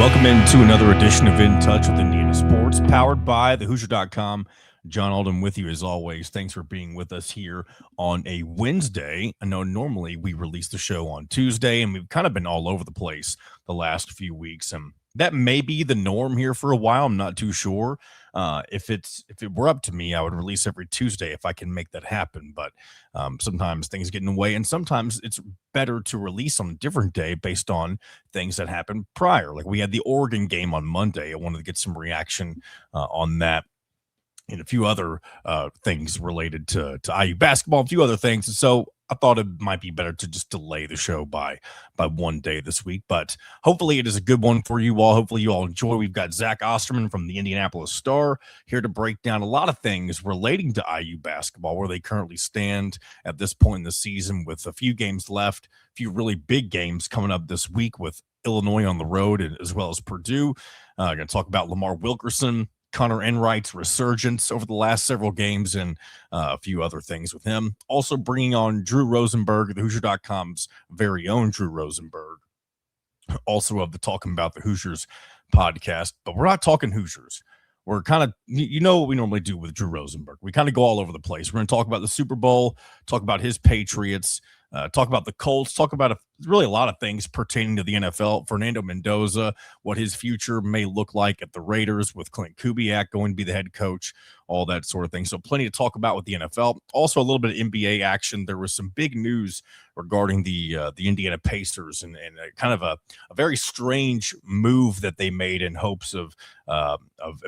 Welcome into another edition of In Touch with Indiana Sports, powered by thehoosier.com. John Alden with you as always. Thanks for being with us here on a Wednesday. I know normally we release the show on Tuesday, and we've kind of been all over the place the last few weeks, and that may be the norm here for a while. I'm not too sure. If it were up to me, I would release every Tuesday if I can make that happen. But sometimes things get in the way, and sometimes it's better to release on a different day based on things that happened prior. Like we had the Oregon game on Monday. I wanted to get some reaction on that, and a few other things related to IU basketball, a few other things. And so I thought it might be better to just delay the show by one day this week. But hopefully it is a good one for you all. Hopefully you all enjoy. We've got Zach Osterman from the Indianapolis Star here to break down a lot of things relating to IU basketball, where they currently stand at this point in the season with a few games left, a few really big games coming up this week with Illinois on the road as well as Purdue. Going to talk about Lamar Wilkerson, Connor Enright's resurgence over the last several games, and a few other things with him. Also bringing on Drew Rosenberg, the Hoosier.com's very own Drew Rosenberg, also of the Talking About the Hoosiers podcast. But we're not talking Hoosiers. We're kind of, what we normally do with Drew Rosenberg. We kind of go all over the place. We're going to talk about the Super Bowl, talk about his Patriots, talk about the Colts, talk about really a lot of things pertaining to the NFL. Fernando Mendoza, what his future may look like at the Raiders with Clint Kubiak going to be the head coach, all that sort of thing. So plenty to talk about with the NFL. Also a little bit of NBA action. There was some big news regarding the Indiana Pacers and kind of a very strange move that they made in hopes of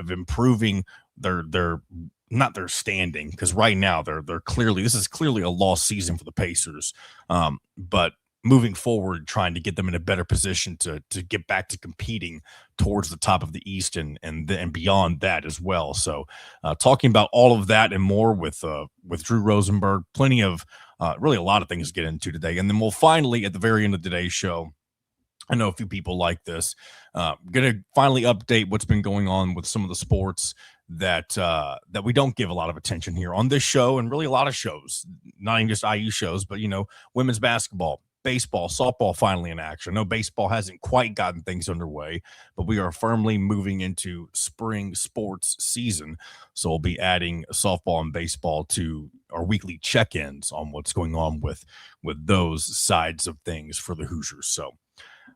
improving their not their standing, because right now they're clearly, this is clearly a lost season for the Pacers, but moving forward, trying to get them in a better position to get back to competing towards the top of the East and beyond that as well. So talking about all of that and more with Drew Rosenberg, plenty of really a lot of things to get into today. And then we'll finally, at the very end of today's show, I know a few people like this, going to finally update what's been going on with some of the sports that we don't give a lot of attention here on this show, and really a lot of shows, not even just IU shows, but women's basketball, baseball, softball finally in action. I know baseball hasn't quite gotten things underway, but we are firmly moving into spring sports season, so we'll be adding softball and baseball to our weekly check-ins on what's going on with those sides of things for the Hoosiers. So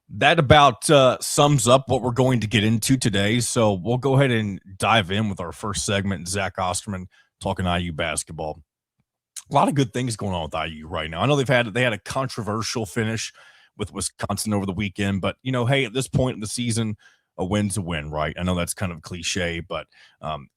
that about sums up what we're going to get into today. So we'll go ahead and dive in with our first segment. Zach Osterman talking IU basketball. A lot of good things going on with IU right now. I know they had a controversial finish with Wisconsin over the weekend, but hey, at this point in the season, a win's a win, right? I know that's kind of cliche, but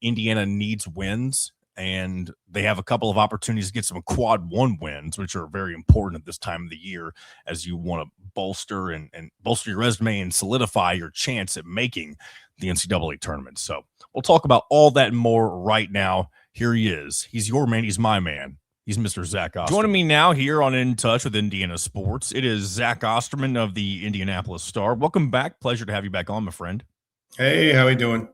Indiana needs wins, and they have a couple of opportunities to get some quad one wins, which are very important at this time of the year as you want to bolster and bolster your resume and solidify your chance at making the NCAA tournament. So we'll talk about all that and more right now. Here he is. He's your man. He's my man. He's Mr. Zach Osterman. Joining me now here on In Touch with Indiana Sports, it is Zach Osterman of the Indianapolis Star. Welcome back. Pleasure to have you back on, my friend. Hey, how are you doing?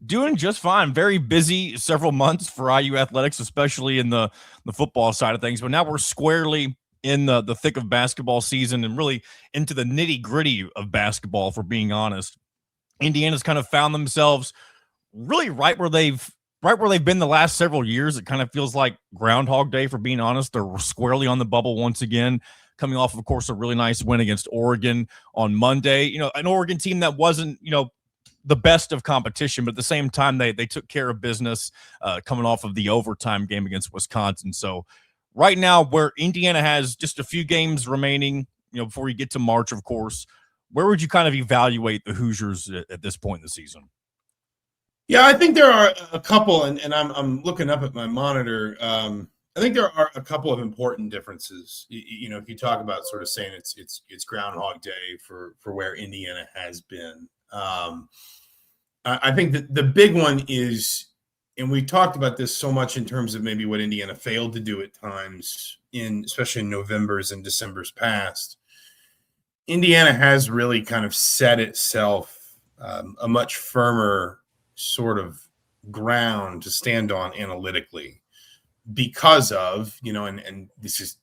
Doing just fine. Very busy several months for IU athletics, especially in the football side of things. But now we're squarely in the thick of basketball season and really into the nitty-gritty of basketball, for being honest. Indiana's kind of found themselves really right where they've been the last several years. It kind of feels like Groundhog Day, for being honest. They're squarely on the bubble once again, coming off, of course, a really nice win against Oregon on Monday. An Oregon team that wasn't, the best of competition, but at the same time, they took care of business coming off of the overtime game against Wisconsin. So right now, where Indiana has just a few games remaining, before you get to March, of course, where would you kind of evaluate the Hoosiers at this point in the season? Yeah, I think there are a couple, and I'm looking up at my monitor. I think there are a couple of important differences. If you talk about sort of saying it's Groundhog Day for where Indiana has been. I think that the big one is, and we talked about this so much in terms of maybe what Indiana failed to do at times, especially in November's and December's past. Indiana has really kind of set itself a much firmer sort of ground to stand on analytically because of, and this is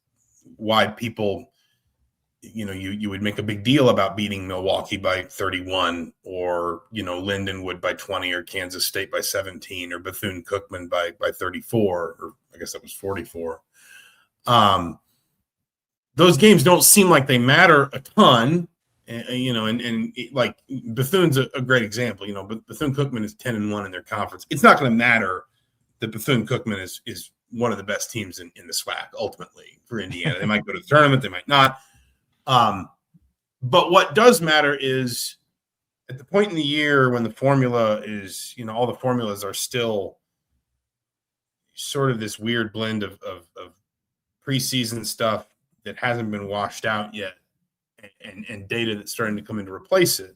why people you would make a big deal about beating Milwaukee by 31, or, Lindenwood by 20, or Kansas State by 17, or Bethune-Cookman by 34, or I guess that was 44. Those games don't seem like they matter a ton, and like Bethune's a great example. But Bethune-Cookman is 10-1 in their conference. It's not going to matter that Bethune-Cookman is one of the best teams in the SWAC ultimately for Indiana. They might go to the tournament, they might not. But what does matter is at the point in the year when the formula is, all the formulas are still sort of this weird blend of preseason stuff that hasn't been washed out yet, and data that's starting to come in to replace it.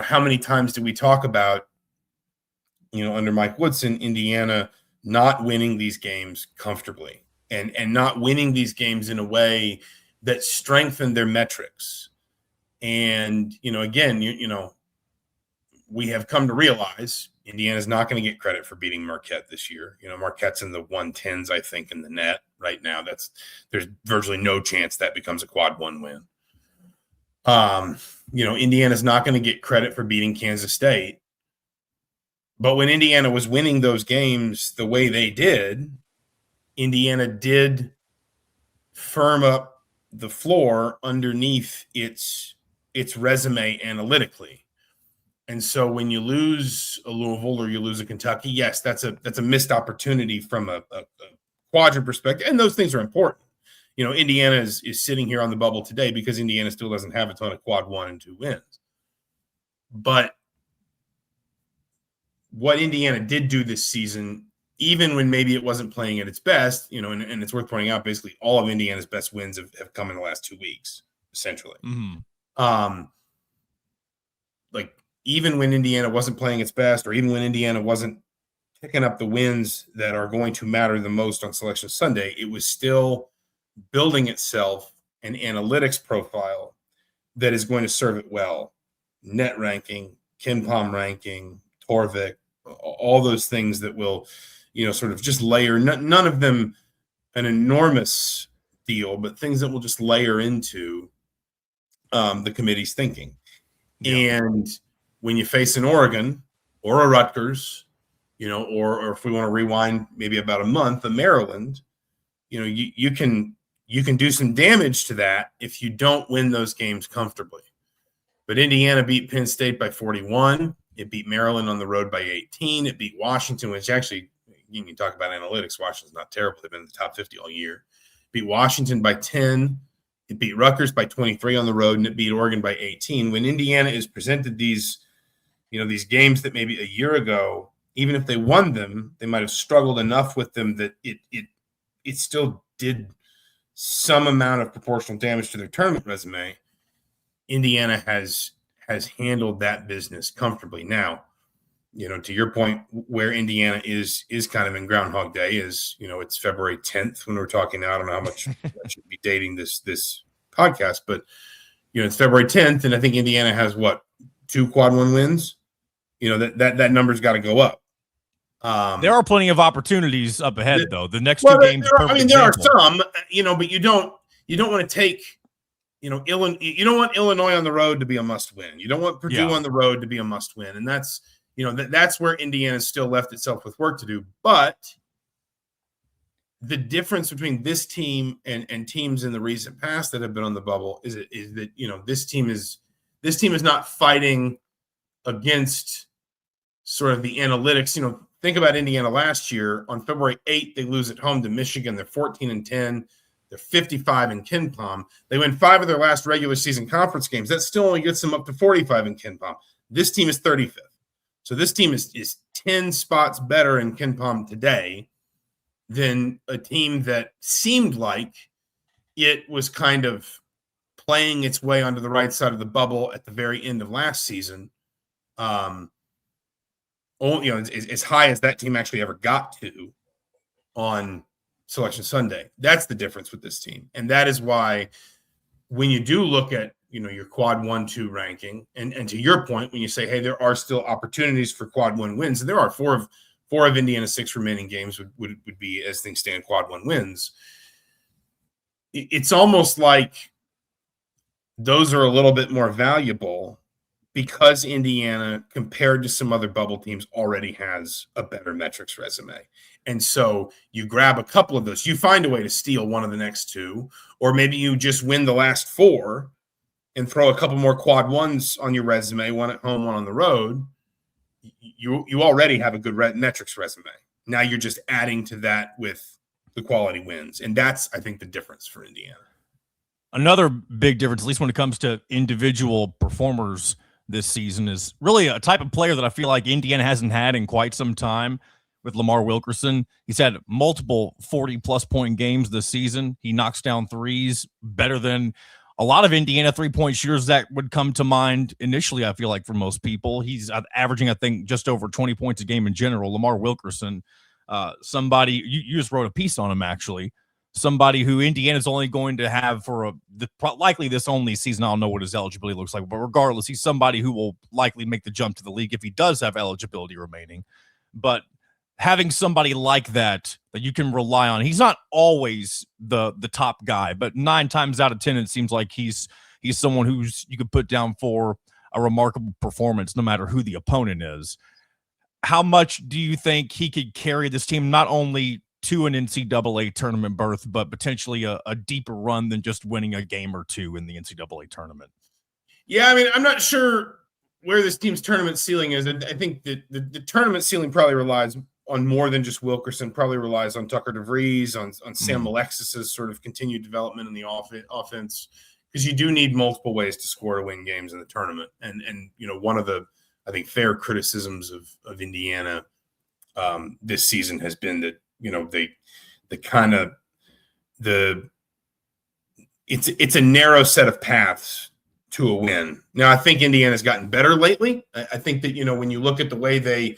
How many times do we talk about, under Mike Woodson, Indiana not winning these games comfortably and not winning these games in a way that strengthened their metrics. And, again, we have come to realize Indiana's not going to get credit for beating Marquette this year. Marquette's in the 110s, I think, in the net right now. There's virtually no chance that becomes a quad one win. Indiana's not going to get credit for beating Kansas State. But when Indiana was winning those games the way they did, Indiana did firm up the floor underneath its resume analytically. And so when you lose a Louisville or you lose a Kentucky, yes, that's a missed opportunity from a quadrant perspective. And those things are important. Indiana is sitting here on the bubble today because Indiana still doesn't have a ton of quad 1 and 2 wins. But what Indiana did do this season, even when maybe it wasn't playing at its best, and it's worth pointing out, basically all of Indiana's best wins have come in the last 2 weeks, essentially. Mm-hmm. Like, even when Indiana wasn't playing its best, or even when Indiana wasn't picking up the wins that are going to matter the most on Selection Sunday, it was still building itself an analytics profile that is going to serve it well. Net ranking, KenPom ranking, Torvik, all those things that will, sort of just layer, none of them an enormous deal, but things that will just layer into the committee's thinking. Yeah. And when you face an Oregon or a Rutgers, or if we want to rewind maybe about a month, a Maryland, you can do some damage to that if you don't win those games comfortably. But Indiana beat Penn State by 41. It beat Maryland on the road by 18. It beat Washington, which actually, you can talk about analytics. Washington's not terrible. They've been in the top 50 all year. Beat Washington by 10. It beat Rutgers by 23 on the road, and it beat Oregon by 18. When Indiana is presented these games that maybe a year ago, even if they won them, they might have struggled enough with them that it still did some amount of proportional damage to their tournament resume. Indiana has handled that business comfortably. Now, to your point, where Indiana is kind of in Groundhog Day is, it's February 10th when we're talking now. I don't know how much I should be dating this podcast, but, it's February 10th, and I think Indiana has, 2 quad 1 wins? That number's got to go up. There are plenty of opportunities up ahead, though. The next 2 games. There are some, but you don't want to take, you don't want Illinois on the road to be a must win. You don't want Purdue on the road to be a must win. And that's, that's where Indiana still left itself with work to do. But the difference between this team and teams in the recent past that have been on the bubble is that, this team is not fighting against sort of the analytics. Think about Indiana last year. On February 8th, they lose at home to Michigan. They're 14-10. They're 55 in KenPom. They win 5 of their last regular season conference games. That still only gets them up to 45 in KenPom. This team is 35th. So this team is 10 spots better in KenPom today than a team that seemed like it was kind of playing its way onto the right side of the bubble at the very end of last season. As high as that team actually ever got to on Selection Sunday. That's the difference with this team. And that is why when you do look at, your quad 1-2 ranking, and to your point, when you say, hey, there are still opportunities for quad 1 wins, and there are four of Indiana's 6 remaining games would be, as things stand, quad 1 wins. It's almost like those are a little bit more valuable because Indiana, compared to some other bubble teams, already has a better metrics resume. And so you grab a couple of those. You find a way to steal one of the next two, or maybe you just win the last four and throw a couple more quad ones on your resume, one at home, one on the road. You already have a good metrics resume. Now you're just adding to that with the quality wins. And that's, I think, the difference for Indiana. Another big difference, at least when it comes to individual performers this season, is really a type of player that I feel like Indiana hasn't had in quite some time with Lamar Wilkerson. He's had multiple 40-plus point games this season. He knocks down threes better than a lot of Indiana three-point shooters that would come to mind initially, I feel like, for most people. He's averaging, I think, just over 20 points a game in general. Lamar Wilkerson, somebody, you just wrote a piece on him, actually. Somebody who Indiana's only going to have for likely this only season. I don't know what his eligibility looks like, but regardless, he's somebody who will likely make the jump to the league if he does have eligibility remaining. But having somebody like that you can rely on, he's not always the top guy, but 9 times out of 10, it seems like he's someone who's you could put down for a remarkable performance no matter who the opponent is. How much do you think he could carry this team not only to an NCAA tournament berth, but potentially a deeper run than just winning a game or two in the NCAA tournament? Yeah, I mean, I'm not sure where this team's tournament ceiling is. I think that the tournament ceiling probably relies on more than just Wilkerson, probably relies on Tucker DeVries, on Sam Alexis's sort of continued development in the offense, because you do need multiple ways to score to win games in the tournament. And one of the, I think, fair criticisms of Indiana this season has been that, it's a narrow set of paths to a win. Now, I think Indiana's gotten better lately. I think that, when you look at the way they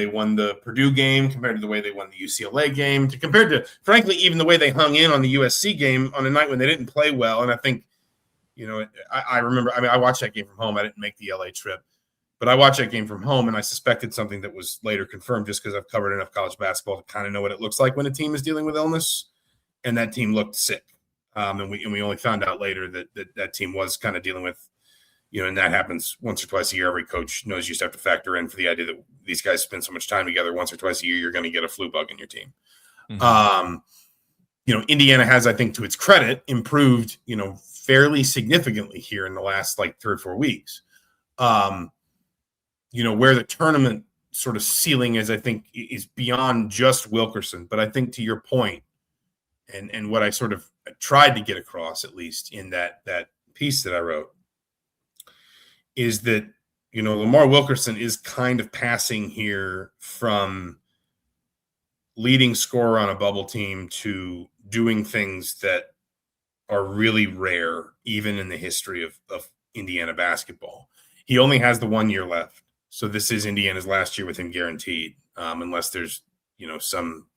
won the Purdue game compared to the way they won the UCLA game, compared to, frankly, even the way they hung in on the USC game on a night when they didn't play well. And I think, I remember, I watched that game from home. I didn't make the LA trip, but I watched that game from home, and I suspected something that was later confirmed just because I've covered enough college basketball to kind of know what it looks like when a team is dealing with illness. And that team looked sick. And we only found out later that team was kind of dealing with, and that happens once or twice a year. Every coach knows you just have to factor in for the idea that these guys spend so much time together. Once or twice a year, you're going to get a flu bug in your team. Mm-hmm. Indiana has, I think, to its credit, improved, fairly significantly here in the last 3 or 4 weeks. Where the tournament sort of ceiling is, I think, is beyond just Wilkerson. But I think to your point, and what I sort of tried to get across, at least in that piece that I wrote, is that, Lamar Wilkerson is kind of passing here from leading scorer on a bubble team to doing things that are really rare, even in the history of Indiana basketball. He only has the 1 year left. So this is Indiana's last year with him guaranteed, unless there's, some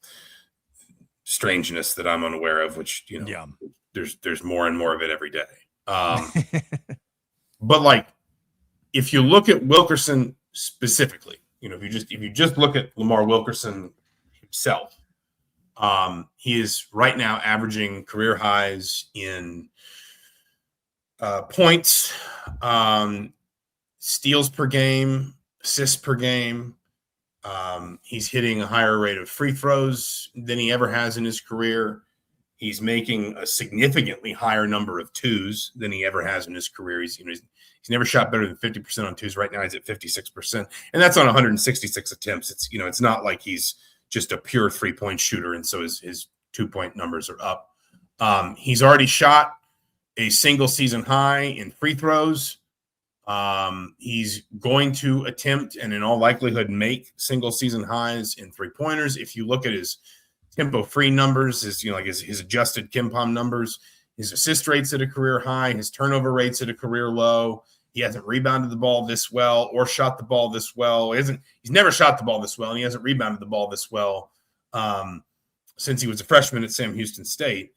strangeness that I'm unaware of, which, there's more and more of it every day. But if you look at Wilkerson specifically, if you just look at Lamar Wilkerson himself, he is right now averaging career highs in points, steals per game, assists per game. He's hitting a higher rate of free throws than he ever has in his career. He's making a significantly higher number of twos than he ever has in his career. He's never shot better than 50% on twos. Right now he's at 56%, and that's on 166 attempts. It's not like he's just a pure 3-point shooter, and so his 2-point numbers are up. He's already shot a single season high in free throws. He's going to attempt and in all likelihood make single season highs in 3-pointers. If you look at his tempo free numbers, his adjusted KenPom numbers, his assist rates at a career high, his turnover rates at a career low. He hasn't rebounded the ball this well or shot the ball this well. He's never shot the ball this well, and he hasn't rebounded the ball this well since he was a freshman at Sam Houston State.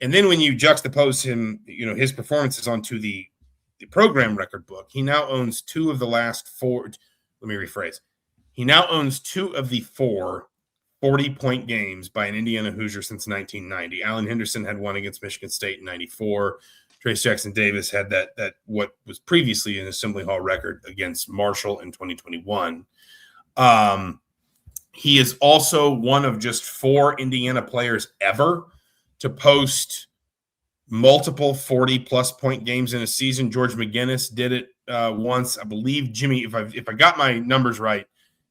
And then when you juxtapose him, his performances onto the program record book, he now owns 2 of the last 4. Let me rephrase. He now owns 2 of the 4 40-point games by an Indiana Hoosier since 1990. Alan Henderson had one against Michigan State in 94. Trace Jackson Davis had that what was previously an Assembly Hall record against Marshall in 2021. He is also one of just 4 Indiana players ever to post multiple 40-plus point games in a season. George McGinnis did it once. I believe Jimmy, if I got my numbers right,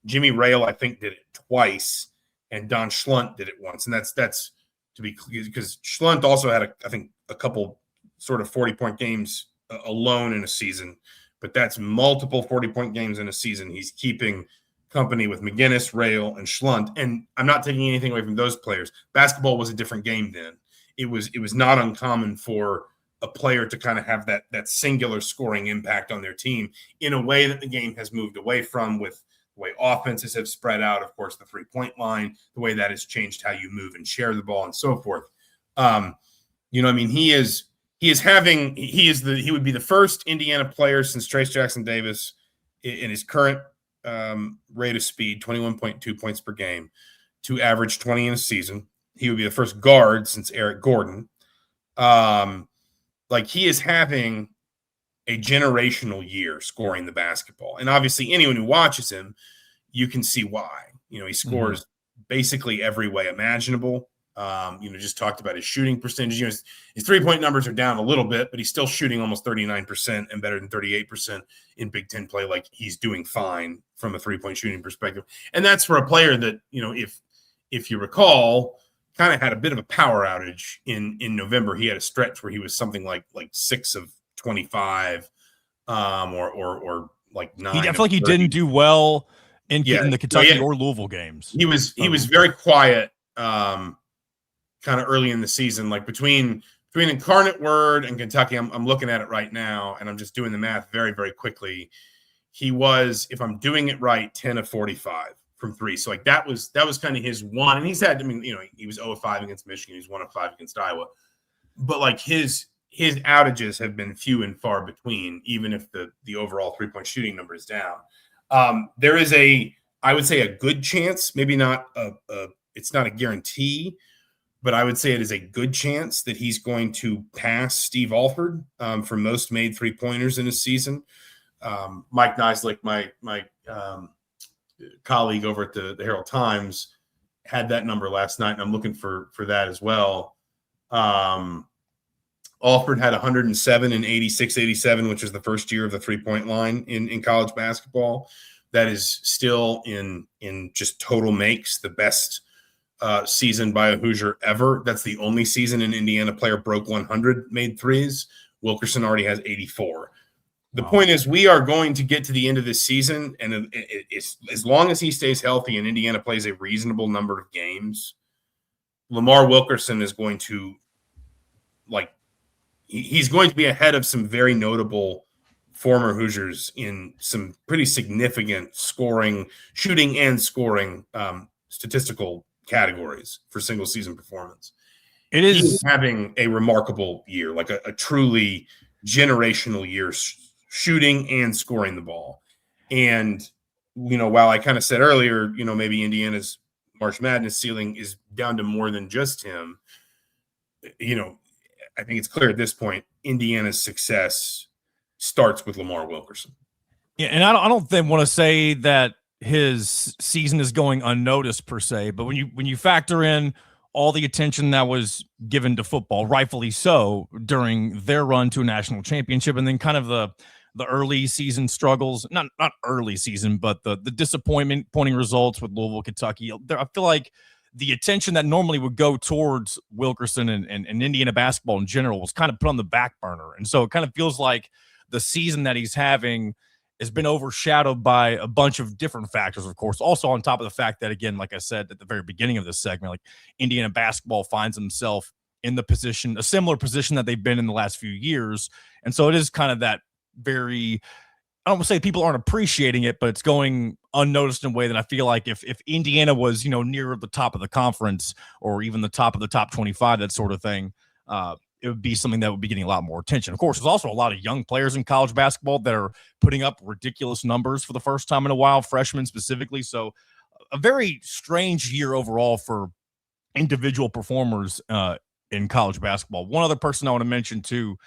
Jimmy Rail, I think, did it twice, and Don Schlunt did it once. And that's to be clear, because Schlunt also had, I think, a couple sort of 40-point games alone in a season. But that's multiple 40-point games in a season. He's keeping company with McGinnis, Rail, and Schlunt. And I'm not taking anything away from those players. Basketball was a different game then. It was not uncommon for a player to kind of have that singular scoring impact on their team in a way that the game has moved away from, with the way offenses have spread out, of course, the 3-point line, the way that has changed how you move and share the ball and so forth. He would be the first Indiana player since Trace Jackson Davis in his current rate of speed, 21.2 points per game, to average 20 in a season. He would be the first guard since Eric Gordon. He is having a generational year scoring the basketball. And obviously anyone who watches him, you can see why. He scores basically every way imaginable. Just talked about his shooting percentage. His 3-point numbers are down a little bit, but he's still shooting almost 39% and better than 38% in Big Ten play. Like, he's doing fine from a 3-point shooting perspective. And that's for a player that, if you recall, kind of had a bit of a power outage in November. He had a stretch where he was something like 6 of 25, or like 9. He definitely didn't do well in the Kentucky or Louisville games. He was very quiet, kind of early in the season, like between Incarnate Word and Kentucky. I'm looking at it right now, and I'm just doing the math very, very quickly. He was, if I'm doing it right, 10 of 45 from 3. So that was kind of his one. And he's had, he was 0 of 5 against Michigan. He's 1 of 5 against Iowa. But his outages have been few and far between, even if the overall 3-point shooting number is down. There is I would say a good chance, maybe not it's not a guarantee, but I would say it is a good chance that he's going to pass Steve Alford for most made 3-pointers in a season. Mike Neislick, my colleague over at the Herald Times, had that number last night, and I'm looking for that as well. Alford had 107 in 86-87, which is the first year of the 3-point line in college basketball. That is still in just total makes the best season by a Hoosier ever. That's the only season an Indiana player broke 100 made threes. Wilkerson already has 84. The point is, we are going to get to the end of this season, and as long as he stays healthy and Indiana plays a reasonable number of games, Lamar Wilkerson is going to, he's going to be ahead of some very notable former Hoosiers in some pretty significant shooting and scoring statistical categories for single season performance. He's having a remarkable year, like a truly generational year, shooting and scoring the ball. And, while I kind of said earlier, maybe Indiana's March Madness ceiling is down to more than just him, I think it's clear at this point, Indiana's success starts with Lamar Wilkerson. Yeah, and I don't want to say that his season is going unnoticed per se, but when you factor in all the attention that was given to football, rightfully so, during their run to a national championship, and then kind of the early season struggles, not early season, but the disappointing results with Louisville, Kentucky, I feel like the attention that normally would go towards Wilkerson and Indiana basketball in general was kind of put on the back burner. And so it kind of feels like the season that he's having has been overshadowed by a bunch of different factors, of course. Also on top of the fact that, again, like I said at the very beginning of this segment, like Indiana basketball finds himself in a similar position that they've been in the last few years. And so it is kind of that very, I don't want to say people aren't appreciating it, but it's going unnoticed in a way that I feel like if Indiana was, near the top of the conference or even the top of the top 25, that sort of thing, it would be something that would be getting a lot more attention. Of course, there's also a lot of young players in college basketball that are putting up ridiculous numbers for the first time in a while, freshmen specifically. So a very strange year overall for individual performers in college basketball. One other person I want to mention too,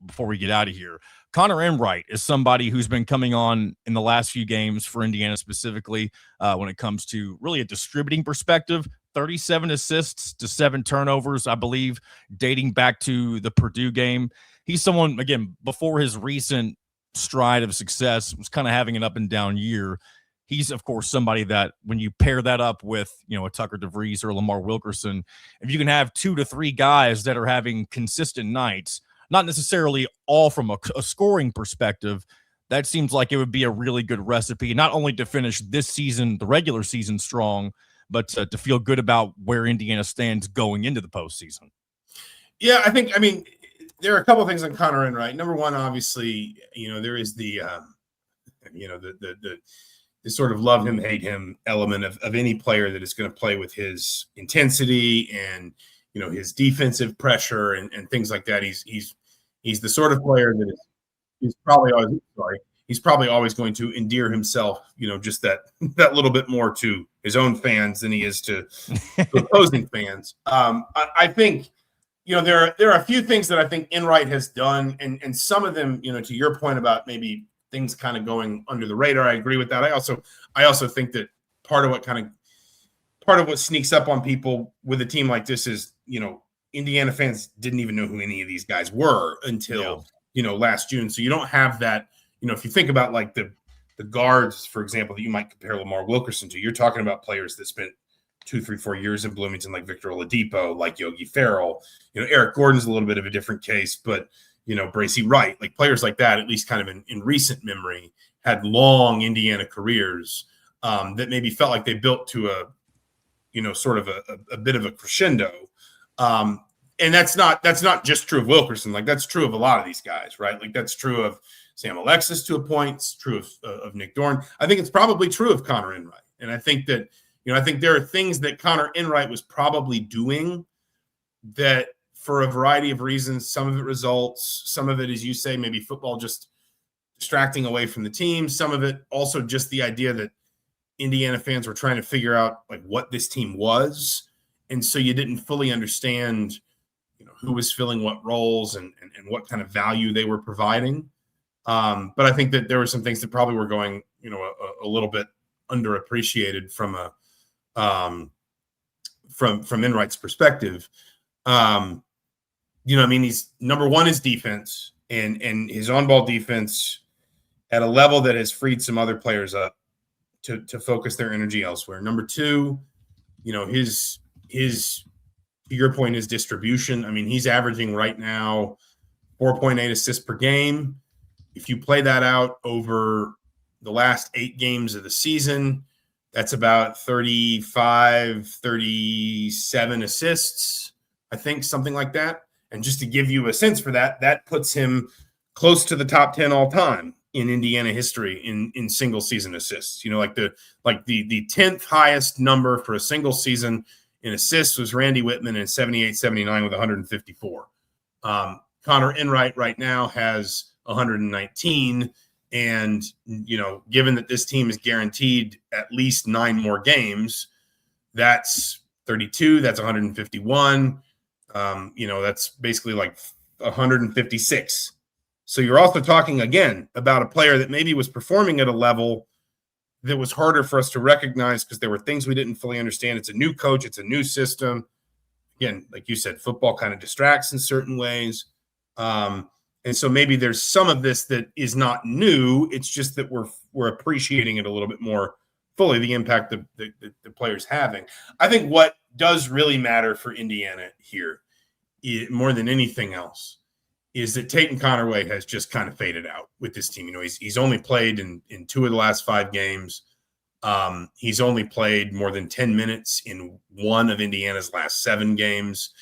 before we get out of here. Connor Enright is somebody who's been coming on in the last few games for Indiana specifically when it comes to really a distributing perspective. 37 assists to 7 turnovers, I believe, dating back to the Purdue game. He's someone, again, before his recent stride of success, was kind of having an up and down year. He's, of course, somebody that when you pair that up with, a Tucker DeVries or Lamar Wilkerson, if you can have 2 to 3 guys that are having consistent nights, not necessarily all from a scoring perspective, that seems like it would be a really good recipe, not only to finish this season, the regular season, strong, but to feel good about where Indiana stands going into the postseason. Yeah, I mean, there are a couple of things on Connor Enright. Number one, obviously, there is the sort of love him, hate him element of any player that is going to play with his intensity and, his defensive pressure and things like that. He's the sort of player that he's probably always going to endear himself, just that little bit more to his own fans than he is to opposing fans. I think, there are a few things that I think Enright has done, and some of them, to your point about maybe things kind of going under the radar. I agree with that. I also think that part of what sneaks up on people with a team like this is, Indiana fans didn't even know who any of these guys were until, last June. So you don't have that, if you think about like the guards, for example, that you might compare Lamar Wilkerson to, you're talking about players that spent 2, 3, 4 years in Bloomington, like Victor Oladipo, like Yogi Ferrell. Eric Gordon's a little bit of a different case, but Bracy Wright, like players like that, at least kind of in recent memory, had long Indiana careers that maybe felt like they built to sort of a bit of a crescendo. And that's not just true of Wilkerson. Like that's true of a lot of these guys, right? Like that's true of Sam Alexis to a point. It's true of Nick Dorn. I think it's probably true of Connor Enright. And I think that, I think there are things that Connor Enright was probably doing that for a variety of reasons, some of it results, some of it, as you say, maybe football just distracting away from the team. Some of it also just the idea that Indiana fans were trying to figure out like what this team was. And so you didn't fully understand, who was filling what roles and what kind of value they were providing. But I think that there were some things that probably were going, a little bit underappreciated from Enright's perspective. He's number one is defense and his on-ball defense at a level that has freed some other players up to focus their energy elsewhere. Number two, his to your point, his distribution. I mean, he's averaging right now 4.8 assists per game. If you play that out over the last 8 games of the season, that's about 35, 37 assists, I think, something like that. And just to give you a sense for that, that puts him close to the top 10 all time in Indiana history in single season assists. The 10th highest number for a single season in assists was Randy Whitman in 78-79 with 154. Connor Enright right now has 119. And, given that this team is guaranteed at least 9 more games, that's 32. That's 151. That's basically like 156. So you're also talking, again, about a player that maybe was performing at a level that was harder for us to recognize because there were things we didn't fully understand. It's a new coach. It's a new system. Again, like you said, football kind of distracts in certain ways. And so maybe there's some of this that is not new. It's just that we're appreciating it a little bit more fully, the impact that the player's having. I think what does really matter for Indiana here, more than anything else, is that Tatum Conaway has just kind of faded out with this team. He's only played in 2 of the last 5 games. He's only played more than 10 minutes in 1 of Indiana's last 7 games.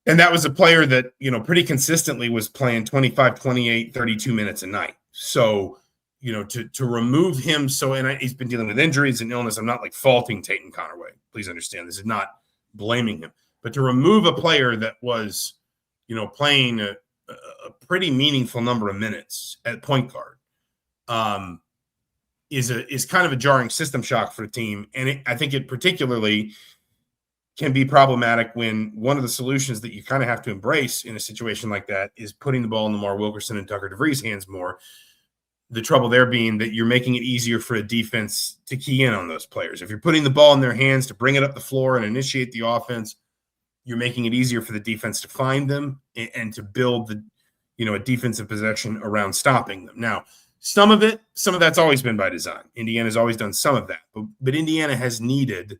And that was a player that, pretty consistently was playing 25, 28, 32 minutes a night. So, to remove him. He's been dealing with injuries and illness. I'm not like faulting Tatum Conaway. Please understand, this is not blaming him. But to remove a player that was, playing a pretty meaningful number of minutes at point guard is kind of a jarring system shock for the team. And I think it particularly can be problematic when one of the solutions that you kind of have to embrace in a situation like that is putting the ball in Lamar Wilkerson and Tucker DeVries' hands more. The trouble there being that you're making it easier for a defense to key in on those players. If you're putting the ball in their hands to bring it up the floor and initiate the offense, you're making it easier for the defense to find them and to build a defensive possession around stopping them. Now, some of that's always been by design. Indiana's always done some of that, but Indiana has needed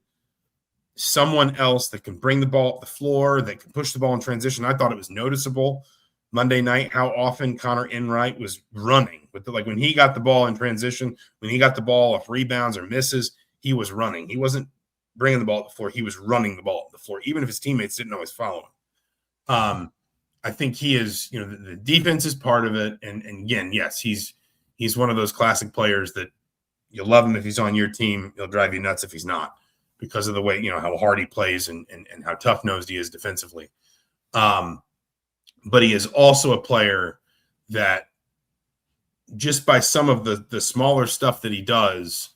someone else that can bring the ball up the floor, that can push the ball in transition. I thought it was noticeable Monday night how often Connor Enright was running. When he got the ball in transition, when he got the ball off rebounds or misses, he was running. He wasn't bringing the ball up the floor. He was running the ball up the floor, even if his teammates didn't always follow him. I think he is, the defense is part of it. And again, yes, he's one of those classic players that you love him if he's on your team. He'll drive you nuts if he's not, because of the way, how hard he plays and how tough-nosed he is defensively. But he is also a player that just by some of the smaller stuff that he does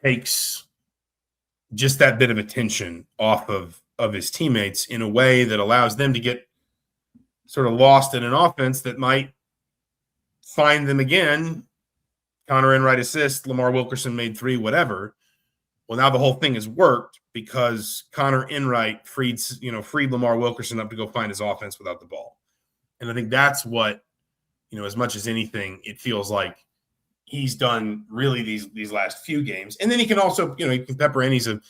takes just that bit of attention off of his teammates in a way that allows them to get sort of lost in an offense that might find them again. Connor Enright assist, Lamar Wilkerson made 3, whatever. Well, now the whole thing has worked because Connor Enright freed Lamar Wilkerson up to go find his offense without the ball. And I think that's what, as much as anything, it feels like he's done really these last few games. And then he can also, he can pepper in.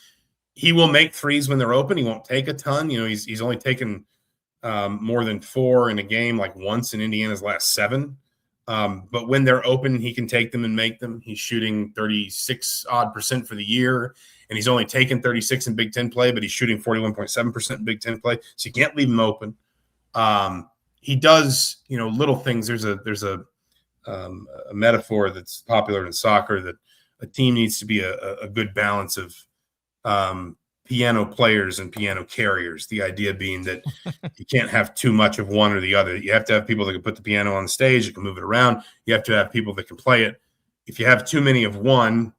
He will make threes when they're open. He won't take a ton. He's only taken more than 4 in a game, like once in Indiana's last 7. But when they're open, he can take them and make them. He's shooting 36% for the year, and he's only taken 36 in Big Ten play, but he's shooting 41.7% in Big Ten play. So you can't leave him open. He does, little things. There's a metaphor that's popular in soccer that a team needs to be a good balance of piano players and piano carriers. The idea being that you can't have too much of one or the other. You have to have people that can put the piano on the stage, that can move it around. You have to have people that can play it. If you have too many of one,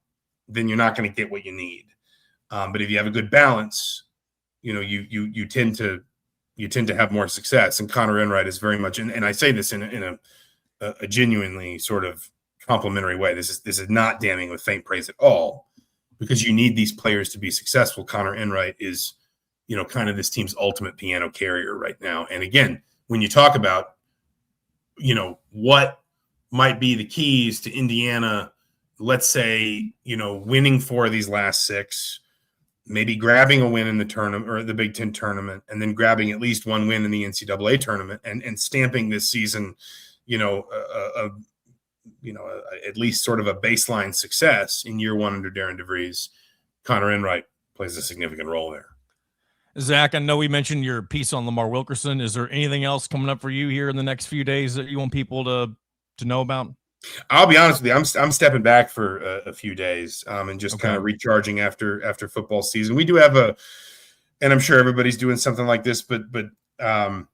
then you're not going to get what you need. But if you have a good balance, you tend to have more success. And Connor Enright is very much, and I say this in a genuinely sort of complimentary way. This is not damning with faint praise at all, because you need these players to be successful. Connor Enright is, kind of this team's ultimate piano carrier right now. And again, when you talk about, what might be the keys to Indiana, let's say, winning 4 of these last 6, maybe grabbing a win in the tournament or the Big Ten tournament, and then grabbing at least 1 win in the NCAA tournament and stamping this season, at least sort of a baseline success in year 1 under Darren DeVries. Connor Enright plays a significant role there. Zach, I know we mentioned your piece on Lamar Wilkerson. Is there anything else coming up for you here in the next few days that you want people to know about? I'll be honest with you. I'm stepping back for a few days and just kind of recharging after football season. We do have and I'm sure everybody's doing something like this, but kind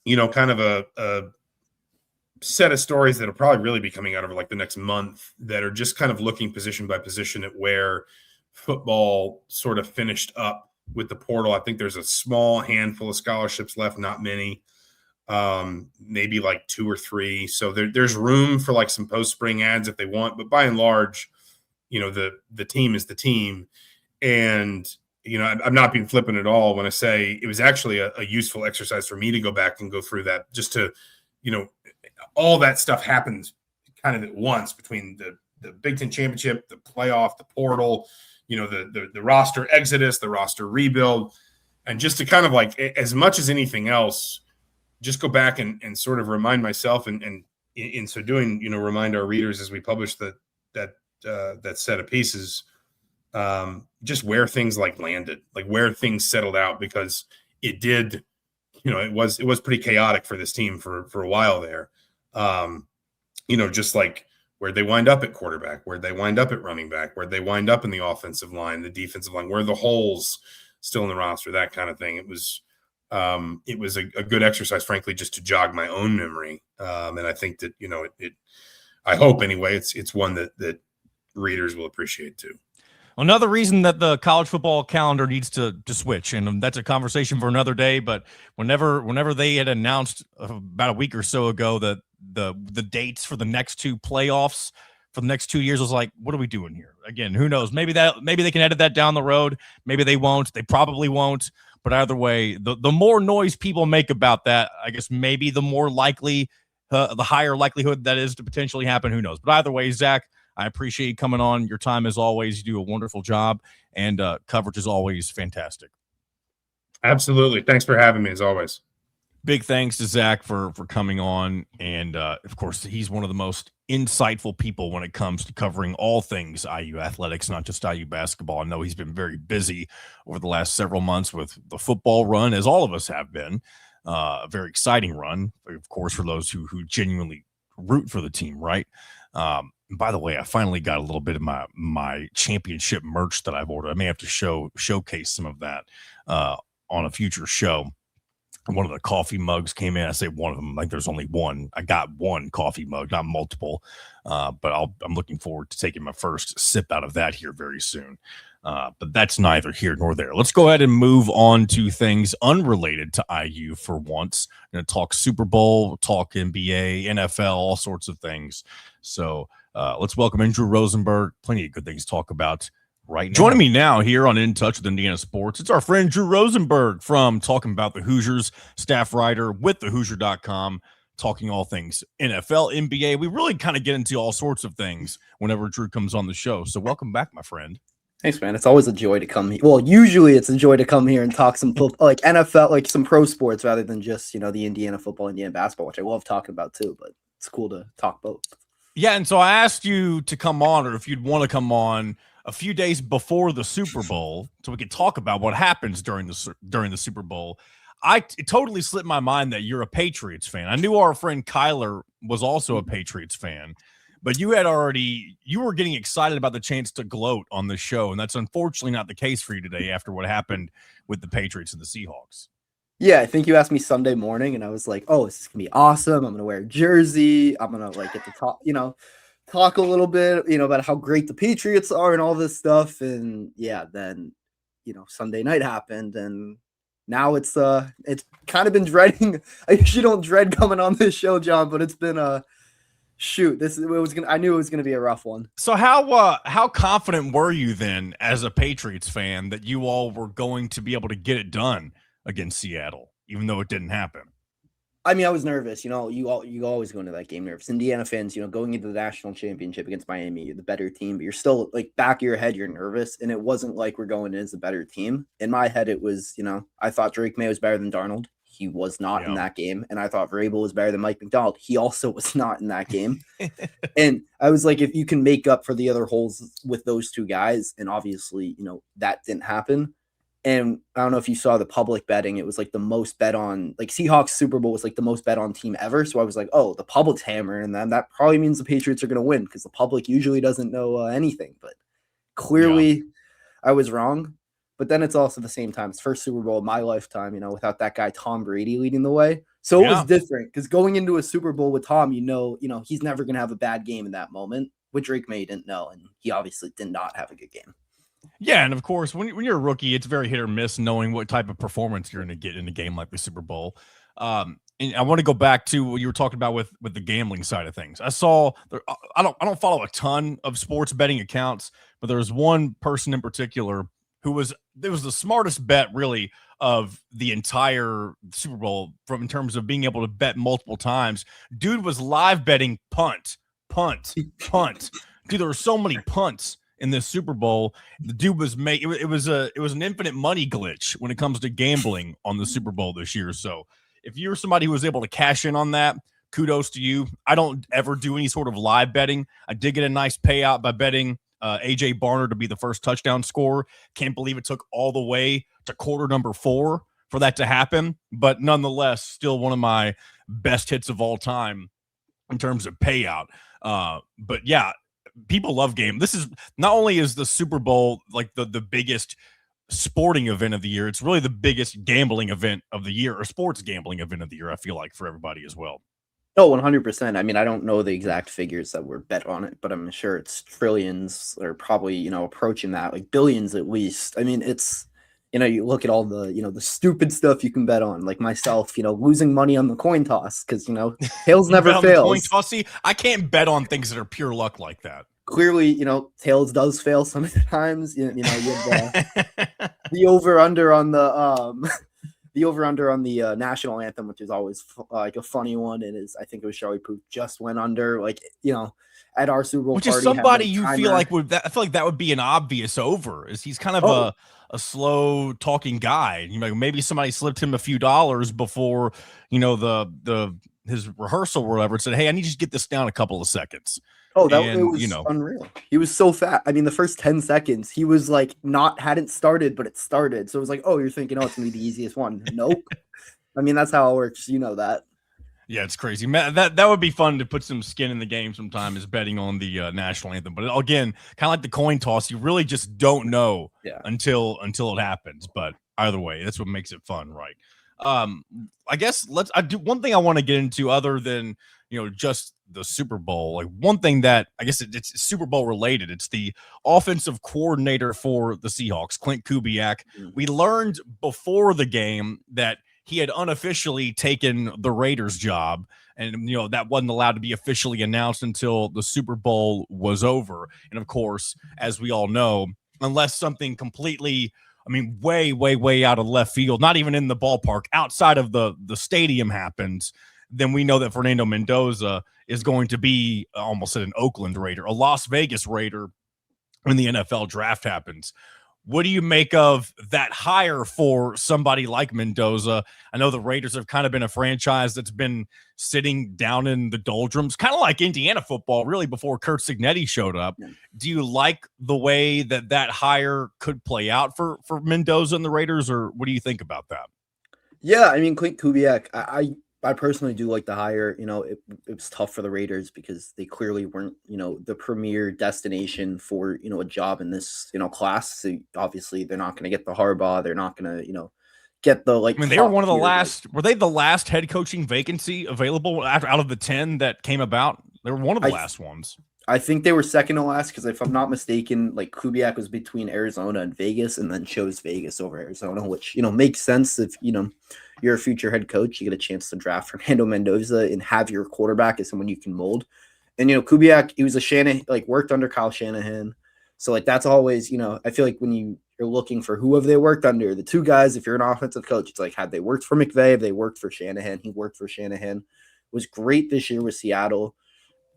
of a set of stories that'll probably really be coming out over like the next month that are just kind of looking position by position at where football sort of finished up with the portal. I think there's a small handful of scholarships left, not many. Maybe like 2 or 3. So there's room for like some post-spring ads if they want, but by and large, the team is the team. And, I'm not being flippant at all when I say it was actually a useful exercise for me to go back and go through that, just to, all that stuff happens kind of at once between the Big Ten championship, the playoff, the portal, the roster exodus, the roster rebuild, and just to kind of like, as much as anything else, just go back and sort of remind myself and in so doing, remind our readers as we publish that set of pieces, just where things landed, like where things settled out, because it did, it was pretty chaotic for this team for a while there. Just like where they wind up at quarterback, where they wind up at running back, where they wind up in the offensive line, the defensive line, where the holes still in the roster, that kind of thing. It was a good exercise, frankly, just to jog my own memory. And I think that, I hope anyway, it's one that readers will appreciate too. Another reason that the college football calendar needs to switch, and that's a conversation for another day. But whenever they had announced about a week or so ago that the dates for the next two playoffs for the next 2 years, I was like, what are we doing here? Again, who knows? Maybe they can edit that down the road. Maybe they won't. They probably won't. But either way, the more noise people make about that, I guess maybe the more likely, the higher likelihood that is to potentially happen. Who knows? But either way, Zach, I appreciate you coming on. Your time, as always, you do a wonderful job, and coverage is always fantastic. Absolutely. Thanks for having me, as always. Big thanks to Zach for coming on. And, of course, he's one of the most insightful people when it comes to covering all things IU athletics, not just IU basketball. I know he's been very busy over the last several months with the football run, as all of us have been. A very exciting run, of course, for those who genuinely root for the team, right? By the way, I finally got a little bit of my championship merch that I've ordered. I may have to showcase some of that on a future show. One of the coffee mugs came in. I say one of them, like there's only one. I got one coffee mug, not multiple. But I'm looking forward to taking my first sip out of that here very soon. But that's neither here nor there. Let's go ahead and move on to things unrelated to IU for once. I'm going to talk Super Bowl, talk NBA, NFL, all sorts of things. So let's welcome in Drew Rosenberg. Plenty of good things to talk about right now. Joining me now here on In Touch with Indiana Sports, it's our friend Drew Rosenberg from Talking About the Hoosiers, staff writer with thehoosier.com, talking all things NFL, NBA. We really kind of get into all sorts of things whenever Drew comes on the show. So welcome back, my friend. Thanks, man. It's always a joy to come here. Well, usually it's a joy to come here and talk some football, like NFL, like some pro sports, rather than just, the Indiana football, Indiana basketball, which I love talking about too. But it's cool to talk both. Yeah, and so I asked you to come on, or if you'd want to come on, a few days before the Super Bowl, so we could talk about what happens during the Super Bowl. It totally slipped my mind that you're a Patriots fan. I knew our friend Kyler was also a Patriots fan. But you were getting excited about the chance to gloat on the show, and that's unfortunately not the case for you today after what happened with the Patriots and the Seahawks. Yeah, I think you asked me Sunday morning, and I was like, "Oh, this is gonna be awesome! I'm gonna wear a jersey. I'm gonna get to talk a little bit, about how great the Patriots are and all this stuff." And yeah, then Sunday night happened, and now it's kind of been dreading. I usually don't dread coming on this show, John, but it's been shoot, I knew it was gonna be a rough one. So how confident were you then as a Patriots fan that you all were going to be able to get it done against Seattle, even though it didn't happen? I mean, I was nervous. You always go into that game nervous. Indiana fans, going into the national championship against Miami, you're the better team, but you're still back of your head, you're nervous. And it wasn't like we're going in as a better team. In my head, it was, I thought Drake May was better than Darnold. He was not in that game. And I thought Vrabel was better than Mike McDonald. He also was not in that game. And I was like, if you can make up for the other holes with those two guys, and obviously, that didn't happen. And I don't know if you saw the public betting. It was the most bet on, Seahawks Super Bowl was the most bet on team ever. So I was like, oh, the public's hammering them. That probably means the Patriots are going to win because the public usually doesn't know anything. But clearly I was wrong. But then it's also the same time. It's first Super Bowl of my lifetime, without that guy Tom Brady leading the way. So it was different because going into a Super Bowl with Tom, he's never going to have a bad game in that moment. With Drake May, didn't know, and he obviously did not have a good game. Yeah, and of course, when you're a rookie, it's very hit or miss knowing what type of performance you're going to get in a game like the Super Bowl. And I want to go back to what you were talking about with the gambling side of things. I don't follow a ton of sports betting accounts, but there was one person in particular who was the smartest bet really of the entire Super Bowl in terms of being able to bet multiple times. Dude was live betting punt. Dude, there were so many punts in this Super Bowl. The dude was it was an infinite money glitch when it comes to gambling on the Super Bowl this year. So if you're somebody who was able to cash in on that, kudos to you. I don't ever do any sort of live betting. I did get a nice payout by betting AJ Barner to be the first touchdown scorer. Can't believe it took all the way to quarter number 4 for that to happen, but nonetheless, still one of my best hits of all time in terms of payout. But yeah, people love game. This is not only is the Super Bowl the biggest sporting event of the year, it's really the biggest gambling event of the year, or sports gambling event of the year, I feel like, for everybody as well. Oh, 100%. I mean, I don't know the exact figures that were bet on it, but I'm sure it's trillions or probably, approaching that, like billions at least. I mean, it's, you look at all the, the stupid stuff you can bet on, like myself, losing money on the coin toss because, tails You never bet on the coin fails. toss. See, I can't bet on things that are pure luck like that. Clearly, tails does fail sometimes. You have the over under on the over under on the national anthem, which is always like a funny one. And I think it was Charlie Puth just went under, like, at our Super Bowl Which party. is somebody had you feel like I feel like that would be an obvious over. Is he's kind of a slow talking guy. Maybe somebody slipped him a few dollars before, the his rehearsal or whatever, and said, "Hey, I need you to get this down a couple of seconds." Oh, it And was unreal. He was so fat. I mean, the first 10 seconds, he was like hadn't started, but it started. So it was like, oh, you're thinking, oh, it's gonna be the easiest one. Nope. I mean, that's how it works. You know that. Yeah, it's crazy. That would be fun to put some skin in the game sometime, is betting on the national anthem. But again, kind of like the coin toss, you really just don't know until it happens. But either way, that's what makes it fun, right? I guess I do one thing I want to get into other than just the Super Bowl. Like one thing that I guess it's Super Bowl related. It's the offensive coordinator for the Seahawks, Clint Kubiak. We learned before the game that he had unofficially taken the Raiders job, and that wasn't allowed to be officially announced until the Super Bowl was over. And of course, as we all know, unless something completely, way, way, way out of left field, not even in the ballpark, outside of the stadium happens, then we know that Fernando Mendoza is going to be almost an Oakland Raider, a Las Vegas Raider when the NFL draft happens. What do you make of that hire for somebody like Mendoza? I know the Raiders have kind of been a franchise that's been sitting down in the doldrums, kind of like Indiana football, really, before Curt Cignetti showed up. Yeah. Do you like the way that hire could play out for Mendoza and the Raiders, or what do you think about that? Yeah, I mean, Clint Kubiak, I personally do like the hire. It was tough for the Raiders because they clearly weren't, the premier destination for, a job in this, class. So obviously they're not going to get the Harbaugh. They're not going to, get the they were one of the last. Were they the last head coaching vacancy available out of the 10 that came about? They were one of the last ones. I think they were second to last because if I'm not mistaken, like Kubiak was between Arizona and Vegas and then chose Vegas over Arizona, which, makes sense if, you're a future head coach, you get a chance to draft Fernando Mendoza and have your quarterback as someone you can mold. And, Kubiak, he was worked under Kyle Shanahan. So that's always, I feel like when you're looking for who have they worked under, the two guys, if you're an offensive coach, it's like, had they worked for McVay, have they worked for Shanahan? He worked for Shanahan. It was great this year with Seattle.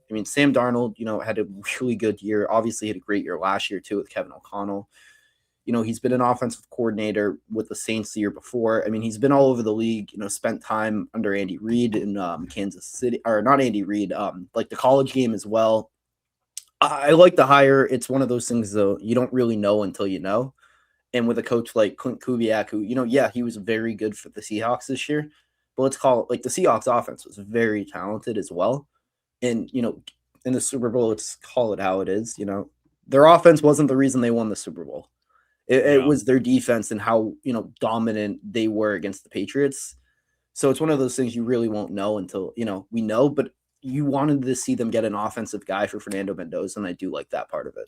I mean, Sam Darnold, had a really good year. Obviously, had a great year last year, too, with Kevin O'Connell. He's been an offensive coordinator with the Saints the year before. I mean, he's been all over the league, spent time under Andy Reid in Kansas City, or not Andy Reid, like the college game as well. I like the hire. It's one of those things, though, you don't really know until you know. And with a coach like Clint Kubiak, who, he was very good for the Seahawks this year. But let's call it, like, the Seahawks offense was very talented as well. And, in the Super Bowl, let's call it how it is. Their offense wasn't the reason they won the Super Bowl. It was their defense and how, dominant they were against the Patriots. So it's one of those things you really won't know until, we know. But you wanted to see them get an offensive guy for Fernando Mendoza, and I do like that part of it.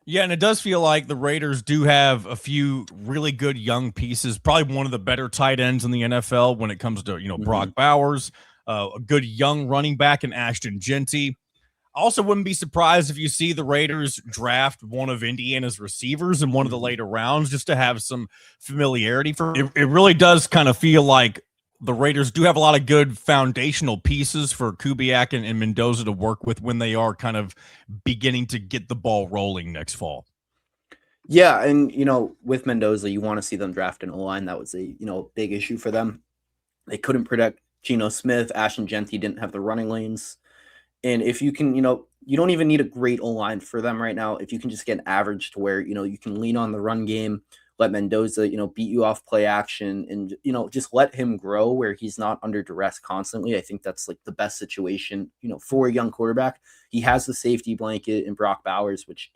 Yeah, and it does feel like the Raiders do have a few really good young pieces, probably one of the better tight ends in the NFL when it comes to, Brock Bowers, a good young running back in Ashton Genty. I also wouldn't be surprised if you see the Raiders draft one of Indiana's receivers in one of the later rounds just to have some familiarity. It really does kind of feel like the Raiders do have a lot of good foundational pieces for Kubiak and Mendoza to work with when they are kind of beginning to get the ball rolling next fall. Yeah, and, with Mendoza, you want to see them draft an O-line. That was a, big issue for them. They couldn't protect Geno Smith. Ashton Genty didn't have the running lanes. And if you can, you don't even need a great O-line for them right now. If you can just get an average to where, you can lean on the run game, let Mendoza, beat you off play action and, just let him grow where he's not under duress constantly. I think that's like the best situation, for a young quarterback. He has the safety blanket in Brock Bowers, which,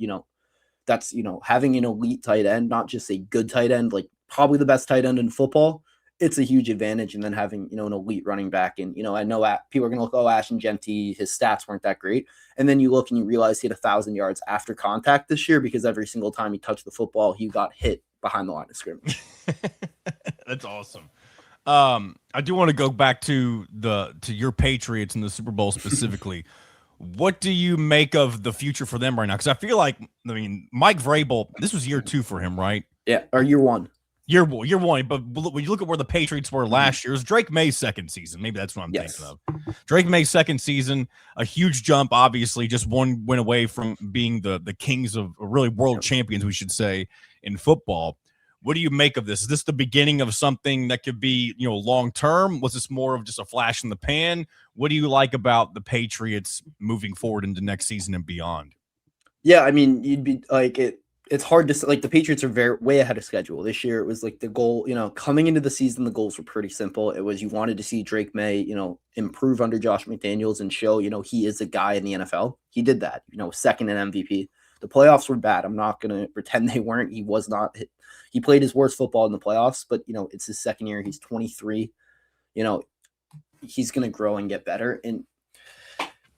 that's, having an elite tight end, not just a good tight end, like probably the best tight end in football. it's a huge advantage. And then having, an elite running back. And, I know people are going to look, Ashton Genty, his stats weren't that great. And then you look and you realize he had 1,000 yards after contact this year because every single time he touched the football, he got hit behind the line of scrimmage. That's awesome. I do want to go back to your Patriots in the Super Bowl specifically. What do you make of the future for them right now? Because I feel like, Mike Vrabel, this was year 2 for him, right? Yeah, or year 1. Year one, but when you look at where the Patriots were last year, it was Drake May's second season. Maybe that's what I'm thinking of. Drake May's second season, a huge jump, obviously, just one win away from being the kings of really world champions, we should say, in football. What do you make of this? Is this the beginning of something that could be, long term? Was this more of just a flash in the pan? What do you like about the Patriots moving forward into next season and beyond? Yeah, you'd be like it. It's hard to like the Patriots are way ahead of schedule this year. It was like the goal, coming into the season, the goals were pretty simple. It was you wanted to see Drake May, improve under Josh McDaniels and show, he is a guy in the NFL. He did that, second in MVP. The playoffs were bad. I'm not going to pretend they weren't. He was not. He played his worst football in the playoffs, but it's his second year. He's 23. He's going to grow and get better. And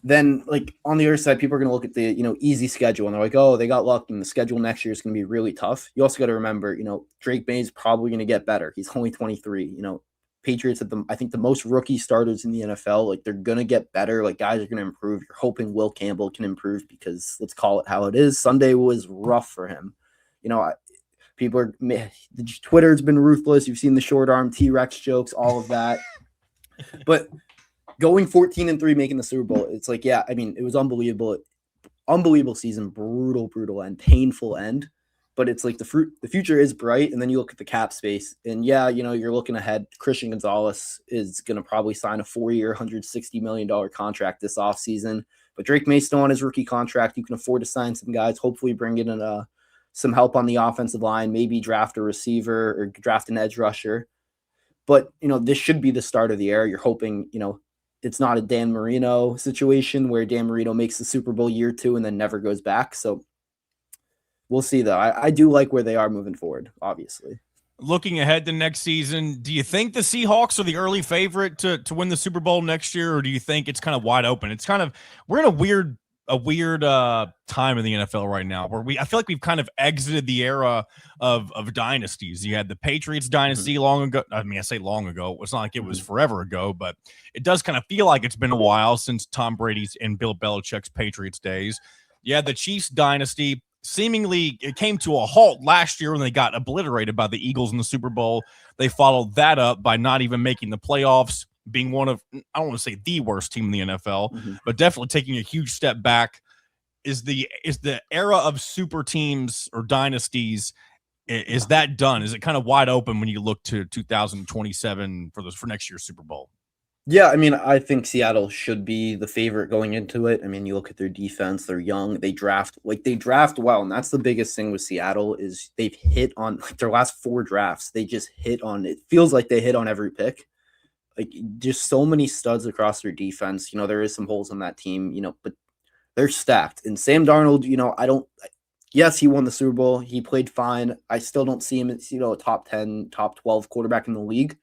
then, like, on the other side, people are going to look at the, easy schedule, and they're like, oh, they got lucky, and the schedule next year is going to be really tough. You also got to remember, Drake May is probably going to get better. He's only 23. Patriots have I think the most rookie starters in the NFL. Like, they're going to get better. Like, guys are going to improve. You're hoping Will Campbell can improve because, let's call it how it is, Sunday was rough for him. Twitter's been ruthless. You've seen the short arm T-Rex jokes, all of that. But going 14-3, making the Super Bowl, it's like, it was unbelievable season, brutal end, painful end. But it's like the future is bright. And then you look at the cap space, and you're looking ahead. Christian Gonzalez is going to probably sign a 4-year, $160 million contract this offseason. But Drake May still on his rookie contract. You can afford to sign some guys, hopefully bring in some help on the offensive line, maybe draft a receiver or draft an edge rusher. But, this should be the start of the era. You're hoping, it's not a Dan Marino situation where Dan Marino makes the Super Bowl year 2 and then never goes back. So we'll see, though. I do like where they are moving forward, obviously. Looking ahead to next season, do you think the Seahawks are the early favorite to win the Super Bowl next year, or do you think it's kind of wide open? It's kind of – we're in a weird time in the NFL right now where I feel like we've kind of exited the era of dynasties. You had the Patriots dynasty long ago. I say long ago. It's not like it was forever ago, but it does kind of feel like it's been a while since Tom Brady's and Bill Belichick's Patriots days. You had the Chiefs dynasty. Seemingly, it came to a halt last year when they got obliterated by the Eagles in the Super Bowl. They followed that up by not even making the playoffs, being one of, I don't want to say the worst team in the NFL, but definitely taking a huge step back. Is the era of super teams or dynasties, is that done? Is it kind of wide open when you look to 2027 for next year's Super Bowl? Yeah, I think Seattle should be the favorite going into it. You look at their defense, they're young, they draft well, and that's the biggest thing with Seattle is they've hit on their last 4 drafts. They just hit on, it feels like they hit on every pick. Like, just so many studs across their defense. There is some holes on that team, but they're stacked. And Sam Darnold, yes, he won the Super Bowl. He played fine. I still don't see him as, a top 10, top 12 quarterback in the league.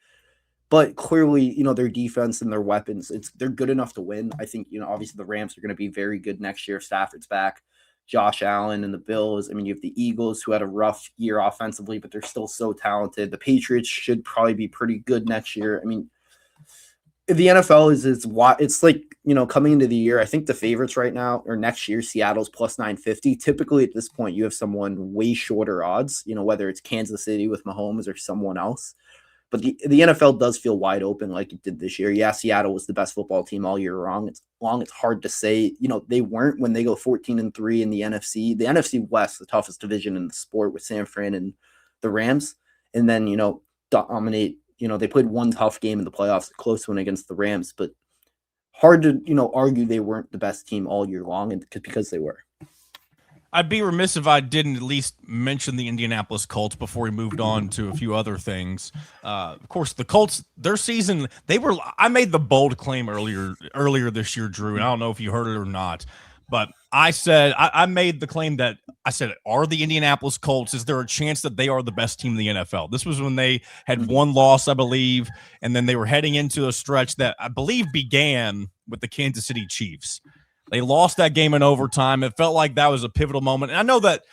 But clearly, their defense and their weapons, they're good enough to win. I think, obviously the Rams are going to be very good next year if Stafford's back. Josh Allen and the Bills. You have the Eagles, who had a rough year offensively, but they're still so talented. The Patriots should probably be pretty good next year. The NFL it's like, coming into the year, I think the favorites right now or next year, Seattle's plus 950. Typically at this point, you have someone way shorter odds, whether it's Kansas City with Mahomes or someone else. But the NFL does feel wide open like it did this year. Yeah, Seattle was the best football team all year long. It's hard to say. They weren't when they go 14-3 in the NFC. The NFC West, the toughest division in the sport with San Fran and the Rams. And then, dominate. They played one tough game in the playoffs, a close one against the Rams. But hard to, argue they weren't the best team all year long because they were. I'd be remiss if I didn't at least mention the Indianapolis Colts before we moved on to a few other things. Of course, the Colts, their season, I made the bold claim earlier this year, Drew, and I don't know if you heard it or not, But I made the claim that I said, are the Indianapolis Colts, is there a chance that they are the best team in the NFL? This was when they had one loss, I believe, and then they were heading into a stretch that I believe began with the Kansas City Chiefs. They lost that game in overtime. It felt like that was a pivotal moment. And I know that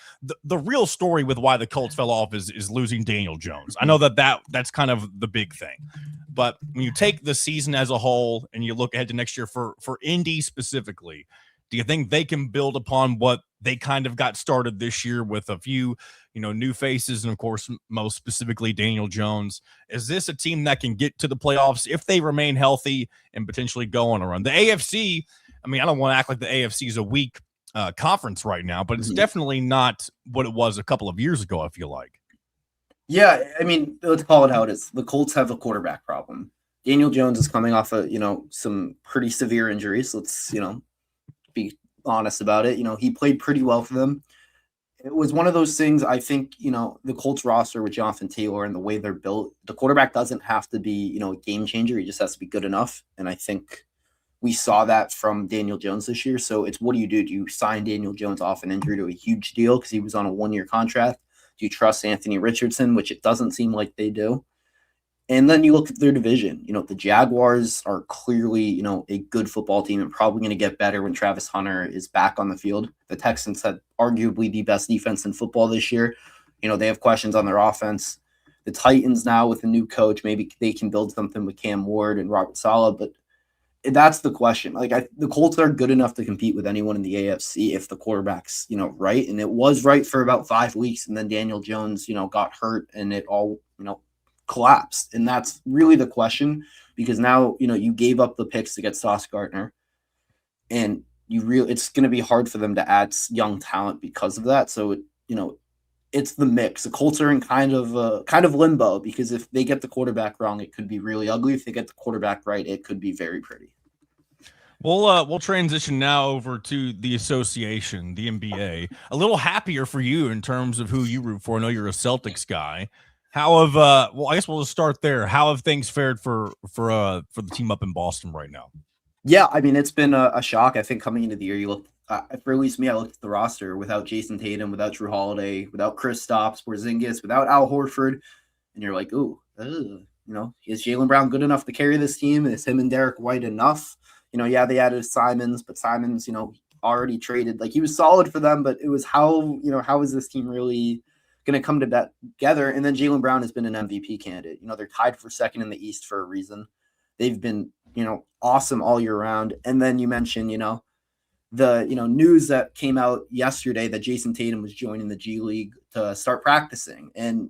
the real story with why the Colts fell off is losing Daniel Jones. I know that's kind of the big thing. But when you take the season as a whole and you look ahead to next year for Indy specifically, do you think they can build upon what they kind of got started this year with a few, new faces and, of course, most specifically Daniel Jones? Is this a team that can get to the playoffs if they remain healthy and potentially go on a run? The AFC, I mean, I don't want to act like the AFC is a weak conference right now, but it's definitely not what it was a couple of years ago, I feel like. Yeah, I mean, let's call it how it is. The Colts have a quarterback problem. Daniel Jones is coming off of, some pretty severe injuries. Let's, be honest about it. He played pretty well for them. It was one of those things. I think, the Colts roster with Jonathan Taylor and the way they're built, the quarterback doesn't have to be, a game changer. He just has to be good enough. And I think we saw that from Daniel Jones this year. So it's, what do? Do you sign Daniel Jones off an injury to a huge deal because he was on a 1-year contract? Do you trust Anthony Richardson, which it doesn't seem like they do? And then you look at their division. The Jaguars are clearly, a good football team and probably going to get better when Travis Hunter is back on the field. The Texans had arguably the best defense in football this year. They have questions on their offense. The Titans now with a new coach, maybe they can build something with Cam Ward and Robert Saleh, but that's the question. The Colts are good enough to compete with anyone in the AFC if the quarterback's, right. And it was right for about 5 weeks. And then Daniel Jones, got hurt and it all, collapsed. And that's really the question, because now, you gave up the picks to get Sauce Gardner, and it's going to be hard for them to add young talent because of that. So, it's the mix. The Colts are in kind of limbo, because if they get the quarterback wrong, it could be really ugly. If they get the quarterback right, it could be very pretty. We'll transition now over to the association, the NBA. A little happier for you in terms of who you root for. I know you're a Celtics guy. How have I guess we'll just start there. How have things fared for the team up in Boston right now? Yeah, I mean, it's been a shock. I think coming into the year, you look, for at least me, I looked at the roster without Jason Tatum, without Drew Holiday, without Kristaps Porzingis, without Al Horford, and you're like, ooh, is Jaylen Brown good enough to carry this team? Is him and Derek White enough? Yeah, they added Simons, but Simons, already traded. Like, he was solid for them, but it was how is this team really going to come to that together? And then Jaylen Brown has been an MVP candidate. They're tied for second in the East for a reason. They've been, awesome all year round. And then you mentioned, the, news that came out yesterday that Jason Tatum was joining the G League to start practicing. And,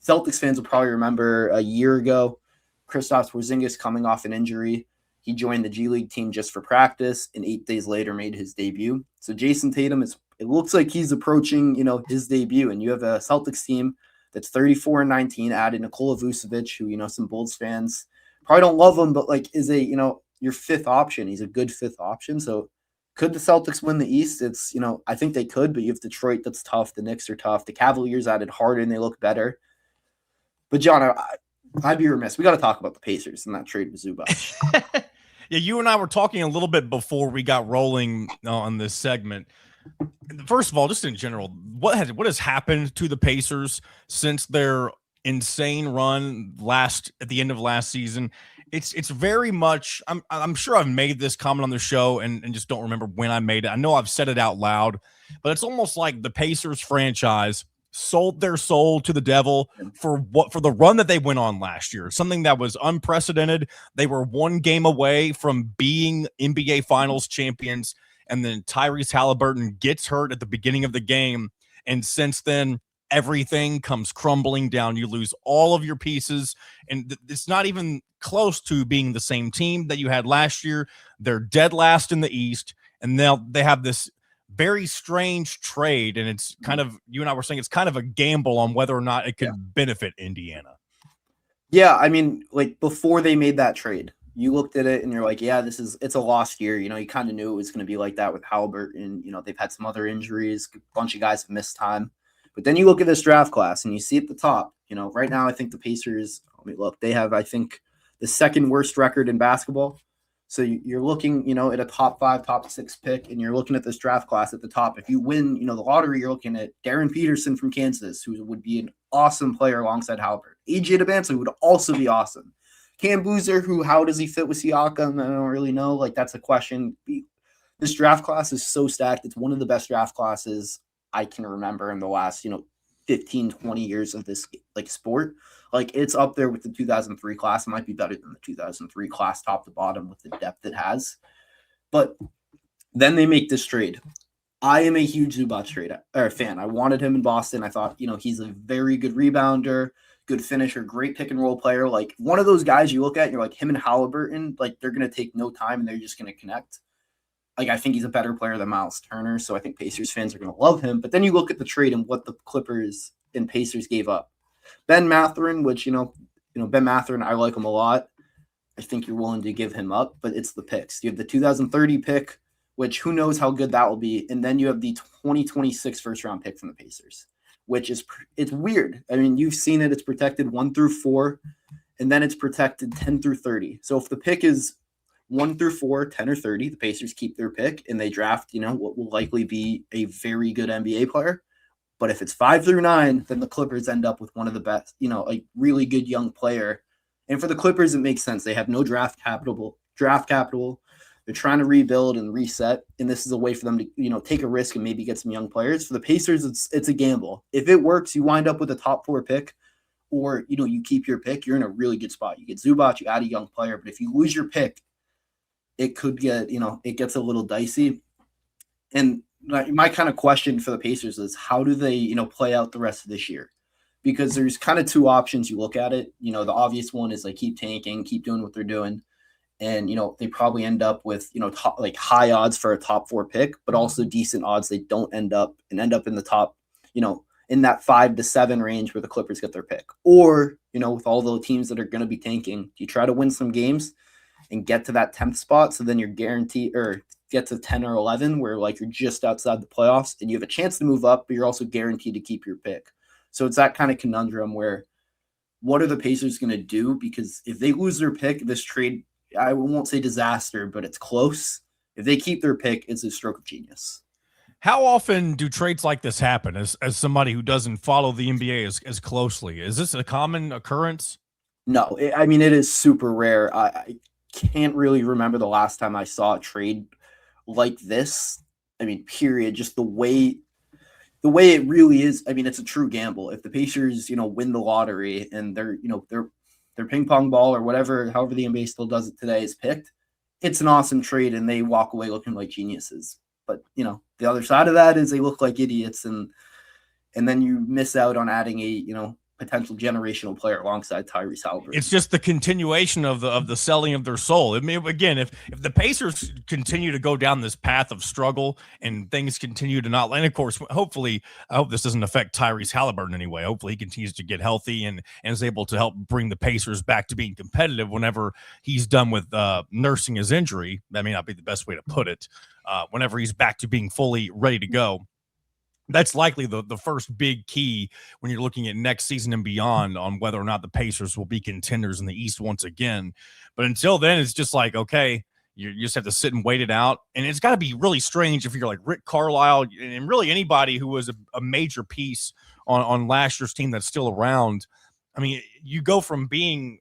Celtics fans will probably remember a year ago, Kristaps Porzingis coming off an injury. He joined the G League team just for practice, and 8 days later made his debut. So Jason Tatum it looks like he's approaching, his debut. And you have a Celtics team that's 34-19, added Nikola Vucevic, who, some Bulls fans probably don't love him, but is your fifth option. He's a good fifth option. So could the Celtics win the East? It's, I think they could, but you have Detroit. That's tough. The Knicks are tough. The Cavaliers added Harden. They look better. But John, I'd be remiss. We got to talk about the Pacers and that trade with Zubac. Yeah, you and I were talking a little bit before we got rolling on this segment. First of all, just in general, what has happened to the Pacers since their insane run at the end of last season? It's very much. I'm sure I've made this comment on the show and just don't remember when I made it. I know I've said it out loud, but it's almost like the Pacers franchise sold their soul to the devil for the run that they went on last year. Something that was unprecedented. They were one game away from being NBA Finals champions, and then Tyrese Halliburton gets hurt at the beginning of the game, and since then everything comes crumbling down. You lose all of your pieces, and it's not even close to being the same team that you had last year. They're dead last in the East, and now they have this very strange trade, and it's kind of, you and I were saying, it's kind of a gamble on whether or not it could benefit Indiana. Yeah, I mean, before they made that trade, you looked at it and you're like, yeah, it's a lost year. You kind of knew it was going to be like that with Halliburton. They've had some other injuries, a bunch of guys have missed time. But then you look at this draft class and you see at the top, right now I think the Pacers, they have, I think, the second worst record in basketball. So you're looking, at a top 5, top 6 pick, and you're looking at this draft class at the top. If you win, the lottery, you're looking at Darren Peterson from Kansas, who would be an awesome player alongside Halbert. AJ DeBanza would also be awesome. Cam Boozer, how does he fit with Siakam? I don't really know. Like, that's a question. This draft class is so stacked. It's one of the best draft classes I can remember in the last, 15, 20 years of this sport. Like, it's up there with the 2003 class. It might be better than the 2003 class top to bottom with the depth it has. But then they make this trade. I am a huge Zubac fan. I wanted him in Boston. I thought, he's a very good rebounder, good finisher, great pick and roll player. Like, one of those guys you look at and you're like, him and Halliburton, like, they're going to take no time and they're just going to connect. Like, I think he's a better player than Miles Turner, so I think Pacers fans are going to love him. But then you look at the trade and what the Clippers and Pacers gave up. Ben Mathurin, which, Ben Mathurin, I like him a lot. I think you're willing to give him up, but it's the picks. You have the 2030 pick, which who knows how good that will be. And then you have the 2026 first-round pick from the Pacers, which it's weird. I mean, you've seen it. It's protected 1 through 4, and then it's protected 10 through 30. So if the pick is 1 through 4, 10 or 30, the Pacers keep their pick and they draft, what will likely be a very good NBA player. But if it's 5 through 9, then the Clippers end up with one of the best, a really good young player. And for the Clippers, it makes sense. They have no draft capital. They're trying to rebuild and reset. And this is a way for them to, take a risk and maybe get some young players. For the Pacers, it's a gamble. If it works, you wind up with a top 4 pick, or, you keep your pick, you're in a really good spot. You get Zubac, you add a young player. But if you lose your pick, it could get, it gets a little dicey. And my kind of question for the Pacers is, how do they, play out the rest of this year? Because there's kind of 2 options you look at it. The obvious one is keep tanking, keep doing what they're doing. And, they probably end up with, high odds for a top 4 pick, but also decent odds they don't end up in the top, in that 5 to 7 range where the Clippers get their pick. Or, with all the teams that are going to be tanking, do you try to win some games and get to that 10th spot, so then you're guaranteed, or get to 10 or 11 where you're just outside the playoffs and you have a chance to move up, but you're also guaranteed to keep your pick. So it's that kind of conundrum where, what are the Pacers going to do? Because if they lose their pick, this trade, I won't say disaster, but it's close. If they keep their pick, it's a stroke of genius. How often do trades like this happen as somebody who doesn't follow the NBA as closely? Is this a common occurrence? No, it is super rare. I can't really remember the last time I saw a trade like this. Period. Just the way it really is. It's a true gamble. If the Pacers, win the lottery and their ping pong ball or whatever, however the NBA still does it today, is picked, it's an awesome trade and they walk away looking like geniuses. But, the other side of that is they look like idiots and then you miss out on adding a, potential generational player alongside Tyrese Halliburton. It's just the continuation of the selling of their soul. Again, if the Pacers continue to go down this path of struggle and things continue to not, and of course, hopefully, I hope this doesn't affect Tyrese Halliburton anyway. Hopefully, he continues to get healthy and is able to help bring the Pacers back to being competitive whenever he's done with nursing his injury. That may not be the best way to put it. Whenever he's back to being fully ready to go. That's likely the first big key when you're looking at next season and beyond on whether or not the Pacers will be contenders in the East once again. But until then, it's just okay, you just have to sit and wait it out. And it's got to be really strange if you're like Rick Carlisle and really anybody who was a major piece on last year's team that's still around. You go from being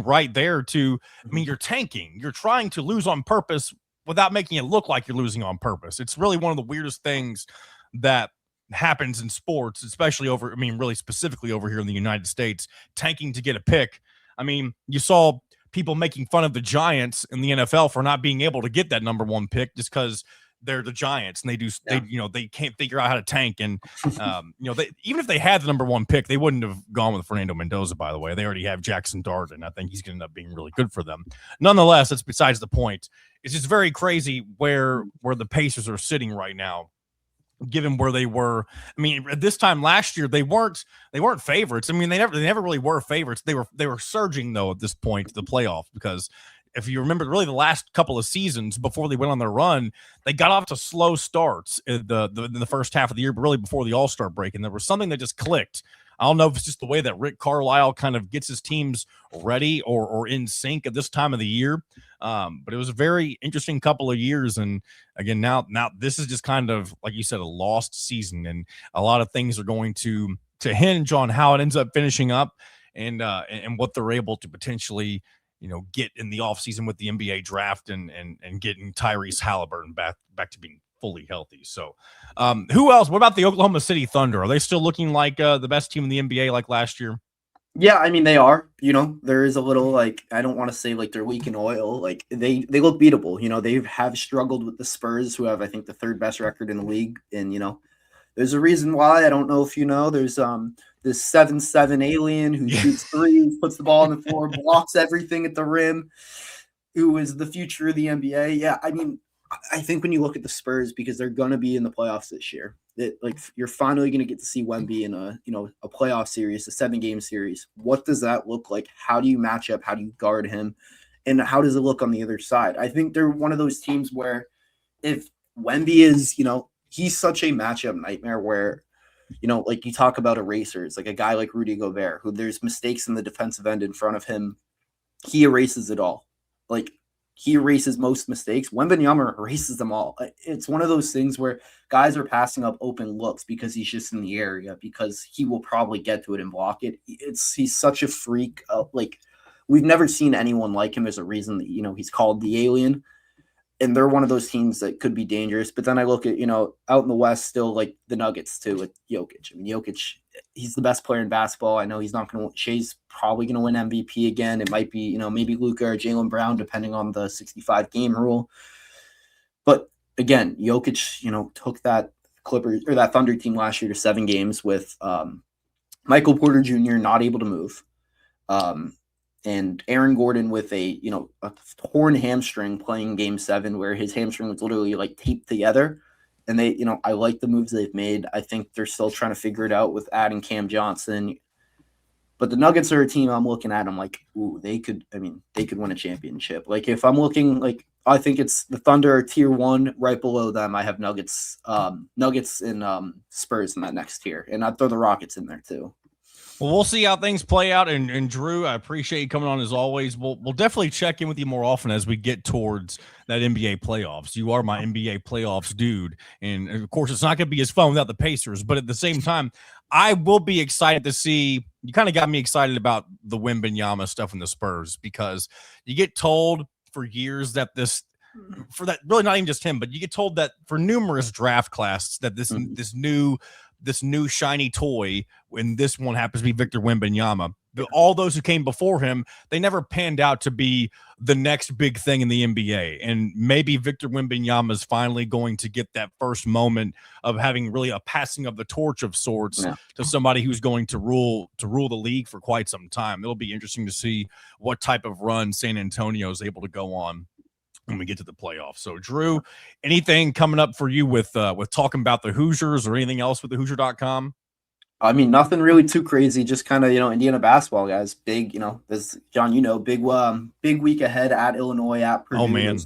right there to, you're tanking. You're trying to lose on purpose without making it look like you're losing on purpose. It's really one of the weirdest things that happens in sports, especially really specifically over here in the United States, tanking to get a pick. You saw people making fun of the Giants in the NFL for not being able to get that number 1 pick just because they're the Giants and they can't figure out how to tank. And, even if they had the number 1 pick, they wouldn't have gone with Fernando Mendoza, by the way. They already have Jackson Dart, and I think he's going to end up being really good for them. Nonetheless, that's besides the point. It's just very crazy where the Pacers are sitting right now, given where they were. At this time last year, they weren't favorites. They never really were favorites. They were surging though at this point to the playoffs, because if you remember, really the last couple of seasons before they went on their run, they got off to slow starts in the first half of the year, but really before the All-Star break, and there was something that just clicked. I don't know if it's just the way that Rick Carlisle kind of gets his teams ready or in sync at this time of the year. But it was a very interesting couple of years. And again, now this is just kind of, like you said, a lost season, and a lot of things are going to hinge on how it ends up finishing up and what they're able to potentially, get in the offseason with the NBA draft and getting Tyrese Halliburton back to being fully healthy. So who else? What about the Oklahoma City Thunder? Are they still looking like the best team in the NBA like last year? Yeah, I mean, they are. There is a little, like, I don't want to say like they're leaking oil. Like, they look beatable. They have struggled with the Spurs, who have, I think, the third best record in the league. And there's a reason why. I don't know if there's this 7'7" alien who shoots threes, puts the ball on the floor, blocks everything at the rim, who is the future of the NBA. Yeah, I mean, I think when you look at the Spurs, because they're going to be in the playoffs this year, that, like, you're finally going to get to see Wemby in a playoff series, a 7-game series. What does that look like? How do you match up? How do you guard him? And how does it look on the other side? I think they're one of those teams where if Wemby is, he's such a matchup nightmare where, like you talk about erasers, like a guy like Rudy Gobert, who there's mistakes in the defensive end in front of him, he erases it all. Like, he erases most mistakes. Wembanyama erases them all. It's one of those things where guys are passing up open looks because he's just in the area, because he will probably get to it and block it. He's such a freak. Like, we've never seen anyone like him. There's a reason that, he's called the alien. And they're one of those teams that could be dangerous. But then I look at, out in the West, still like the Nuggets too with Jokic. I mean, Jokic, he's the best player in basketball. I know he's not going to. Shea's probably going to win MVP again. It might be, maybe Luka or Jaylen Brown, depending on the 65-game rule. But again, Jokic, took that Clippers or that Thunder team last year to 7 games with Michael Porter Jr. not able to move, and Aaron Gordon with a torn hamstring playing Game 7, where his hamstring was literally like taped together. And they, I like the moves they've made. I think they're still trying to figure it out with adding Cam Johnson. But the Nuggets are a team I'm looking at. I'm like, ooh, they could win a championship. Like, if I'm looking, like, I think it's the Thunder are tier 1. Right below them, I have Nuggets and Spurs in that next tier. And I'd throw the Rockets in there too. Well, we'll see how things play out. And Drew, I appreciate you coming on as always. We'll definitely check in with you more often as we get towards that NBA playoffs. You are my NBA playoffs dude. And of course, it's not going to be as fun without the Pacers. But at the same time, I will be excited to see. You kind of got me excited about the Wembanyama stuff in the Spurs, because you get told for years that really not even just him, but you get told that for numerous draft classes that this new shiny toy, when this one happens to be Victor Wembanyama, all those who came before him, they never panned out to be the next big thing in the NBA. And maybe Victor Wembanyama is finally going to get that first moment of having really a passing of the torch of sorts to somebody who's going to rule the league for quite some time. It'll be interesting to see what type of run San Antonio is able to go on when we get to the playoffs. So, Drew, anything coming up for you with talking about the Hoosiers or anything else with the Hoosier.com? I mean, nothing really too crazy. Just kind of, Indiana basketball, guys. Big, this, John, big week ahead at Illinois, at Purdue. Oh, man.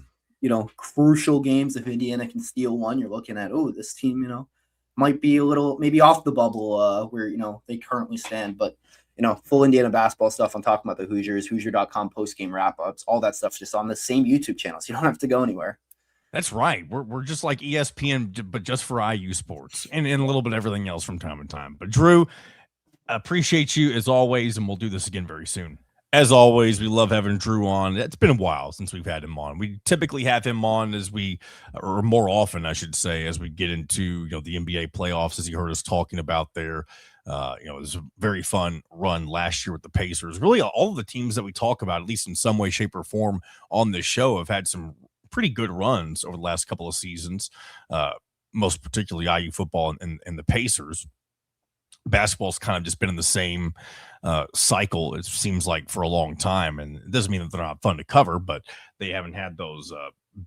Crucial games. If Indiana can steal one, you're looking at, this team, might be a little, maybe off the bubble where, they currently stand. But, full Indiana basketball stuff. I'm talking about the Hoosiers, Hoosier.com post-game wrap-ups, all that stuff just on the same YouTube channel. So you don't have to go anywhere. That's right. We're just like ESPN, but just for IU sports and a little bit of everything else from time to time. But Drew, I appreciate you as always, and we'll do this again very soon. As always, we love having Drew on. It's been a while since we've had him on. We typically have him on or more often, I should say, as we get into the NBA playoffs, as you heard us talking about there. It was a very fun run last year with the Pacers. Really, all of the teams that we talk about, at least in some way, shape, or form on this show, have had some pretty good runs over the last couple of seasons, most particularly IU football and the Pacers. Basketball's kind of just been in the same cycle, it seems like, for a long time. And it doesn't mean that they're not fun to cover, but they haven't had those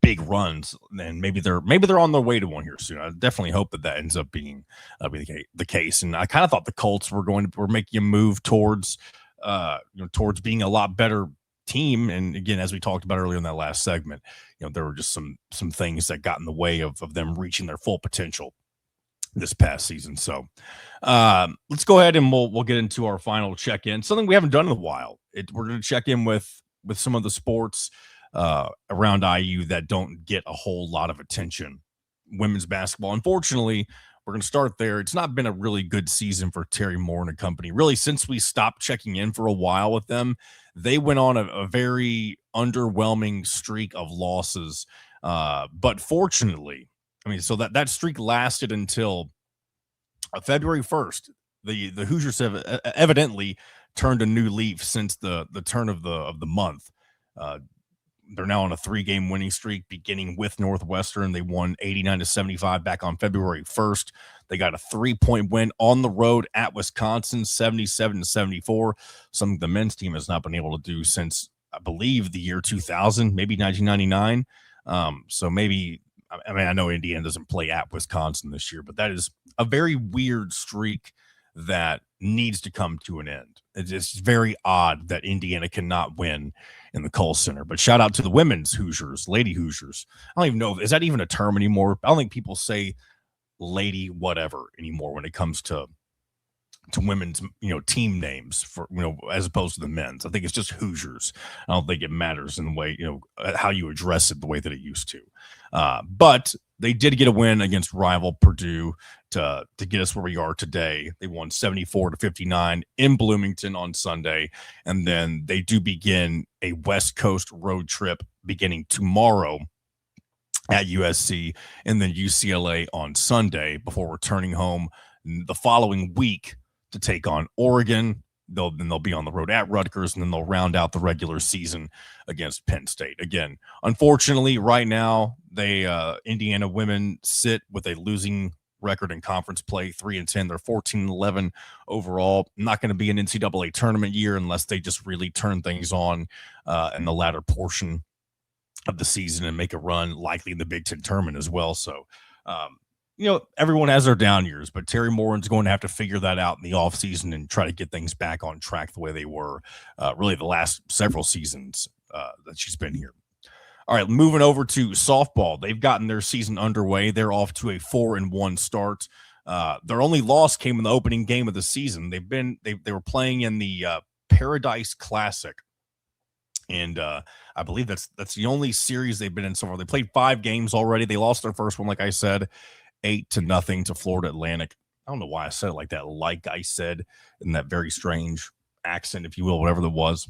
big runs. And maybe they're on their way to one here soon. I definitely hope that ends up being the case. And I kind of thought the Colts were making a move towards being a lot better team. And again, as we talked about earlier in that last segment, there were just some things that got in the way of them reaching their full potential. this past season. So let's go ahead and we'll get into our final check-in. Something we haven't done in a while. We're going to check in with some of the sports around IU that don't get a whole lot of attention. Women's basketball, unfortunately, we're going to start there. It's not been a really good season for Terry Moore and a company. Really, since we stopped checking in for a while with them, they went on a very underwhelming streak of losses. But fortunately, I mean, so that streak lasted until February 1st. The Hoosiers have evidently turned a new leaf since the turn of the month. They're now on a 3-game winning streak, beginning with Northwestern. They won 89-75 back on February 1st. They got a 3-point win on the road at Wisconsin, 77-74. Something the men's team has not been able to do since, I believe, the year 2000, maybe 1999. So maybe, I mean, I know Indiana doesn't play at Wisconsin this year, but that is a very weird streak that needs to come to an end. It's very odd that Indiana cannot win in the Kohl Center. But shout out to the women's Hoosiers, Lady Hoosiers. I don't even know, is that even a term anymore? I don't think people say lady whatever anymore when it comes to women's, team names for, as opposed to the men's. I think it's just Hoosiers. I don't think it matters in the way, how you address it the way that it used to. But they did get a win against rival Purdue to get us where we are today. They won 74-59 in Bloomington on Sunday. And then they do begin a West Coast road trip beginning tomorrow at USC and then UCLA on Sunday before returning home the following week to take on Oregon. They'll be on the road at Rutgers, and then they'll round out the regular season against Penn State. Again, unfortunately, right now, Indiana women sit with a losing record in conference play, 3-10. They're 14-11 overall. Not going to be an NCAA tournament year unless they just really turn things on in the latter portion of the season and make a run, likely in the Big Ten tournament as well. So, everyone has their down years, but Terry Moran's going to have to figure that out in the offseason and try to get things back on track the way they were really the last several seasons that she's been here. All right, moving over to softball. They've gotten their season underway. They're off to a 4-1 start. Their only loss came in the opening game of the season. They were playing in the Paradise Classic. And I believe that's the only series they've been in so far. They played 5 games already. They lost their first one, like I said, 8-0 to Florida Atlantic. I don't know why I said it like that, like I said, in that very strange accent, if you will, whatever that was.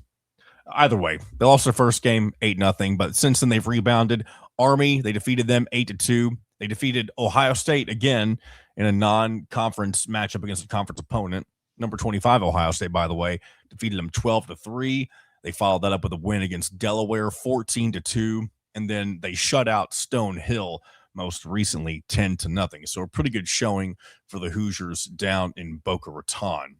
Either way, they lost their first game, 8-0, but since then they've rebounded. Army, they defeated them 8-2. They defeated Ohio State again in a non-conference matchup against a conference opponent. Number 25, Ohio State, by the way, defeated them 12-3. They followed that up with a win against Delaware, 14-2, and then they shut out Stone Hill most recently, 10-0. So a pretty good showing for the Hoosiers down in Boca Raton.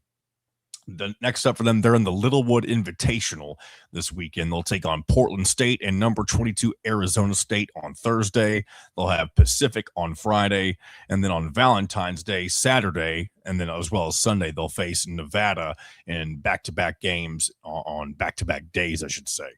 The next up for them, they're in the Littlewood Invitational this weekend. They'll take on Portland State and number 22 Arizona State on Thursday. They'll have Pacific on Friday, and then on Valentine's Day, Saturday, and then as well as Sunday, they'll face Nevada in back-to-back games on back-to-back days, I should say.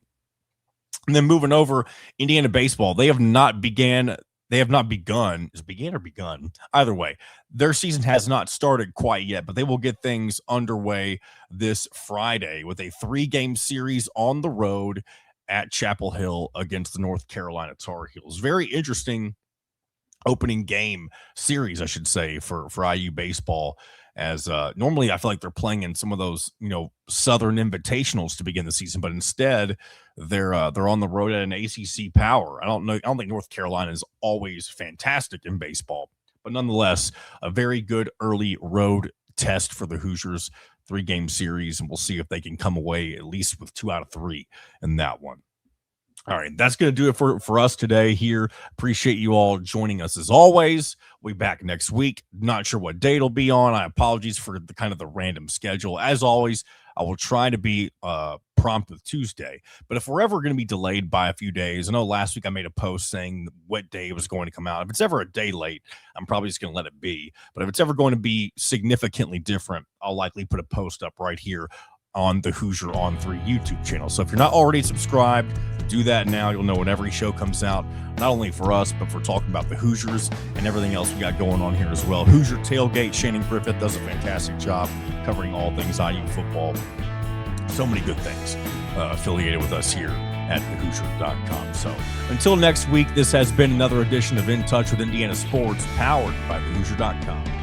And then moving over, Indiana baseball, they have not begun. Is began or begun? Either way, their season has not started quite yet, but they will get things underway this Friday with a 3-game series on the road at Chapel Hill against the North Carolina Tar Heels. Very interesting opening game series, I should say, for IU baseball. As normally I feel like they're playing in some of those, Southern Invitationals to begin the season, but instead they're on the road at an ACC power. I don't think North Carolina is always fantastic in baseball, but nonetheless, a very good early road test for the Hoosiers, 3-game series, and we'll see if they can come away at least with 2 out of 3 in that one. All right, that's going to do it for us today here. Appreciate you all joining us as always. We'll be back next week. Not sure what date it'll be on. I apologize for the random schedule. As always, I will try to be prompt with Tuesday. But if we're ever going to be delayed by a few days, I know last week I made a post saying what day it was going to come out. If it's ever a day late, I'm probably just going to let it be. But if it's ever going to be significantly different, I'll likely put a post up right here on the Hoosier on 3 YouTube channel. So if you're not already subscribed, do that now. You'll know when every show comes out, not only for us, but for talking about the Hoosiers and everything else we got going on here as well. Hoosier Tailgate, Shannon Griffith does a fantastic job covering all things IU football. So many good things affiliated with us here at thehoosier.com. So until next week, this has been another edition of In Touch with Indiana Sports, powered by thehoosier.com.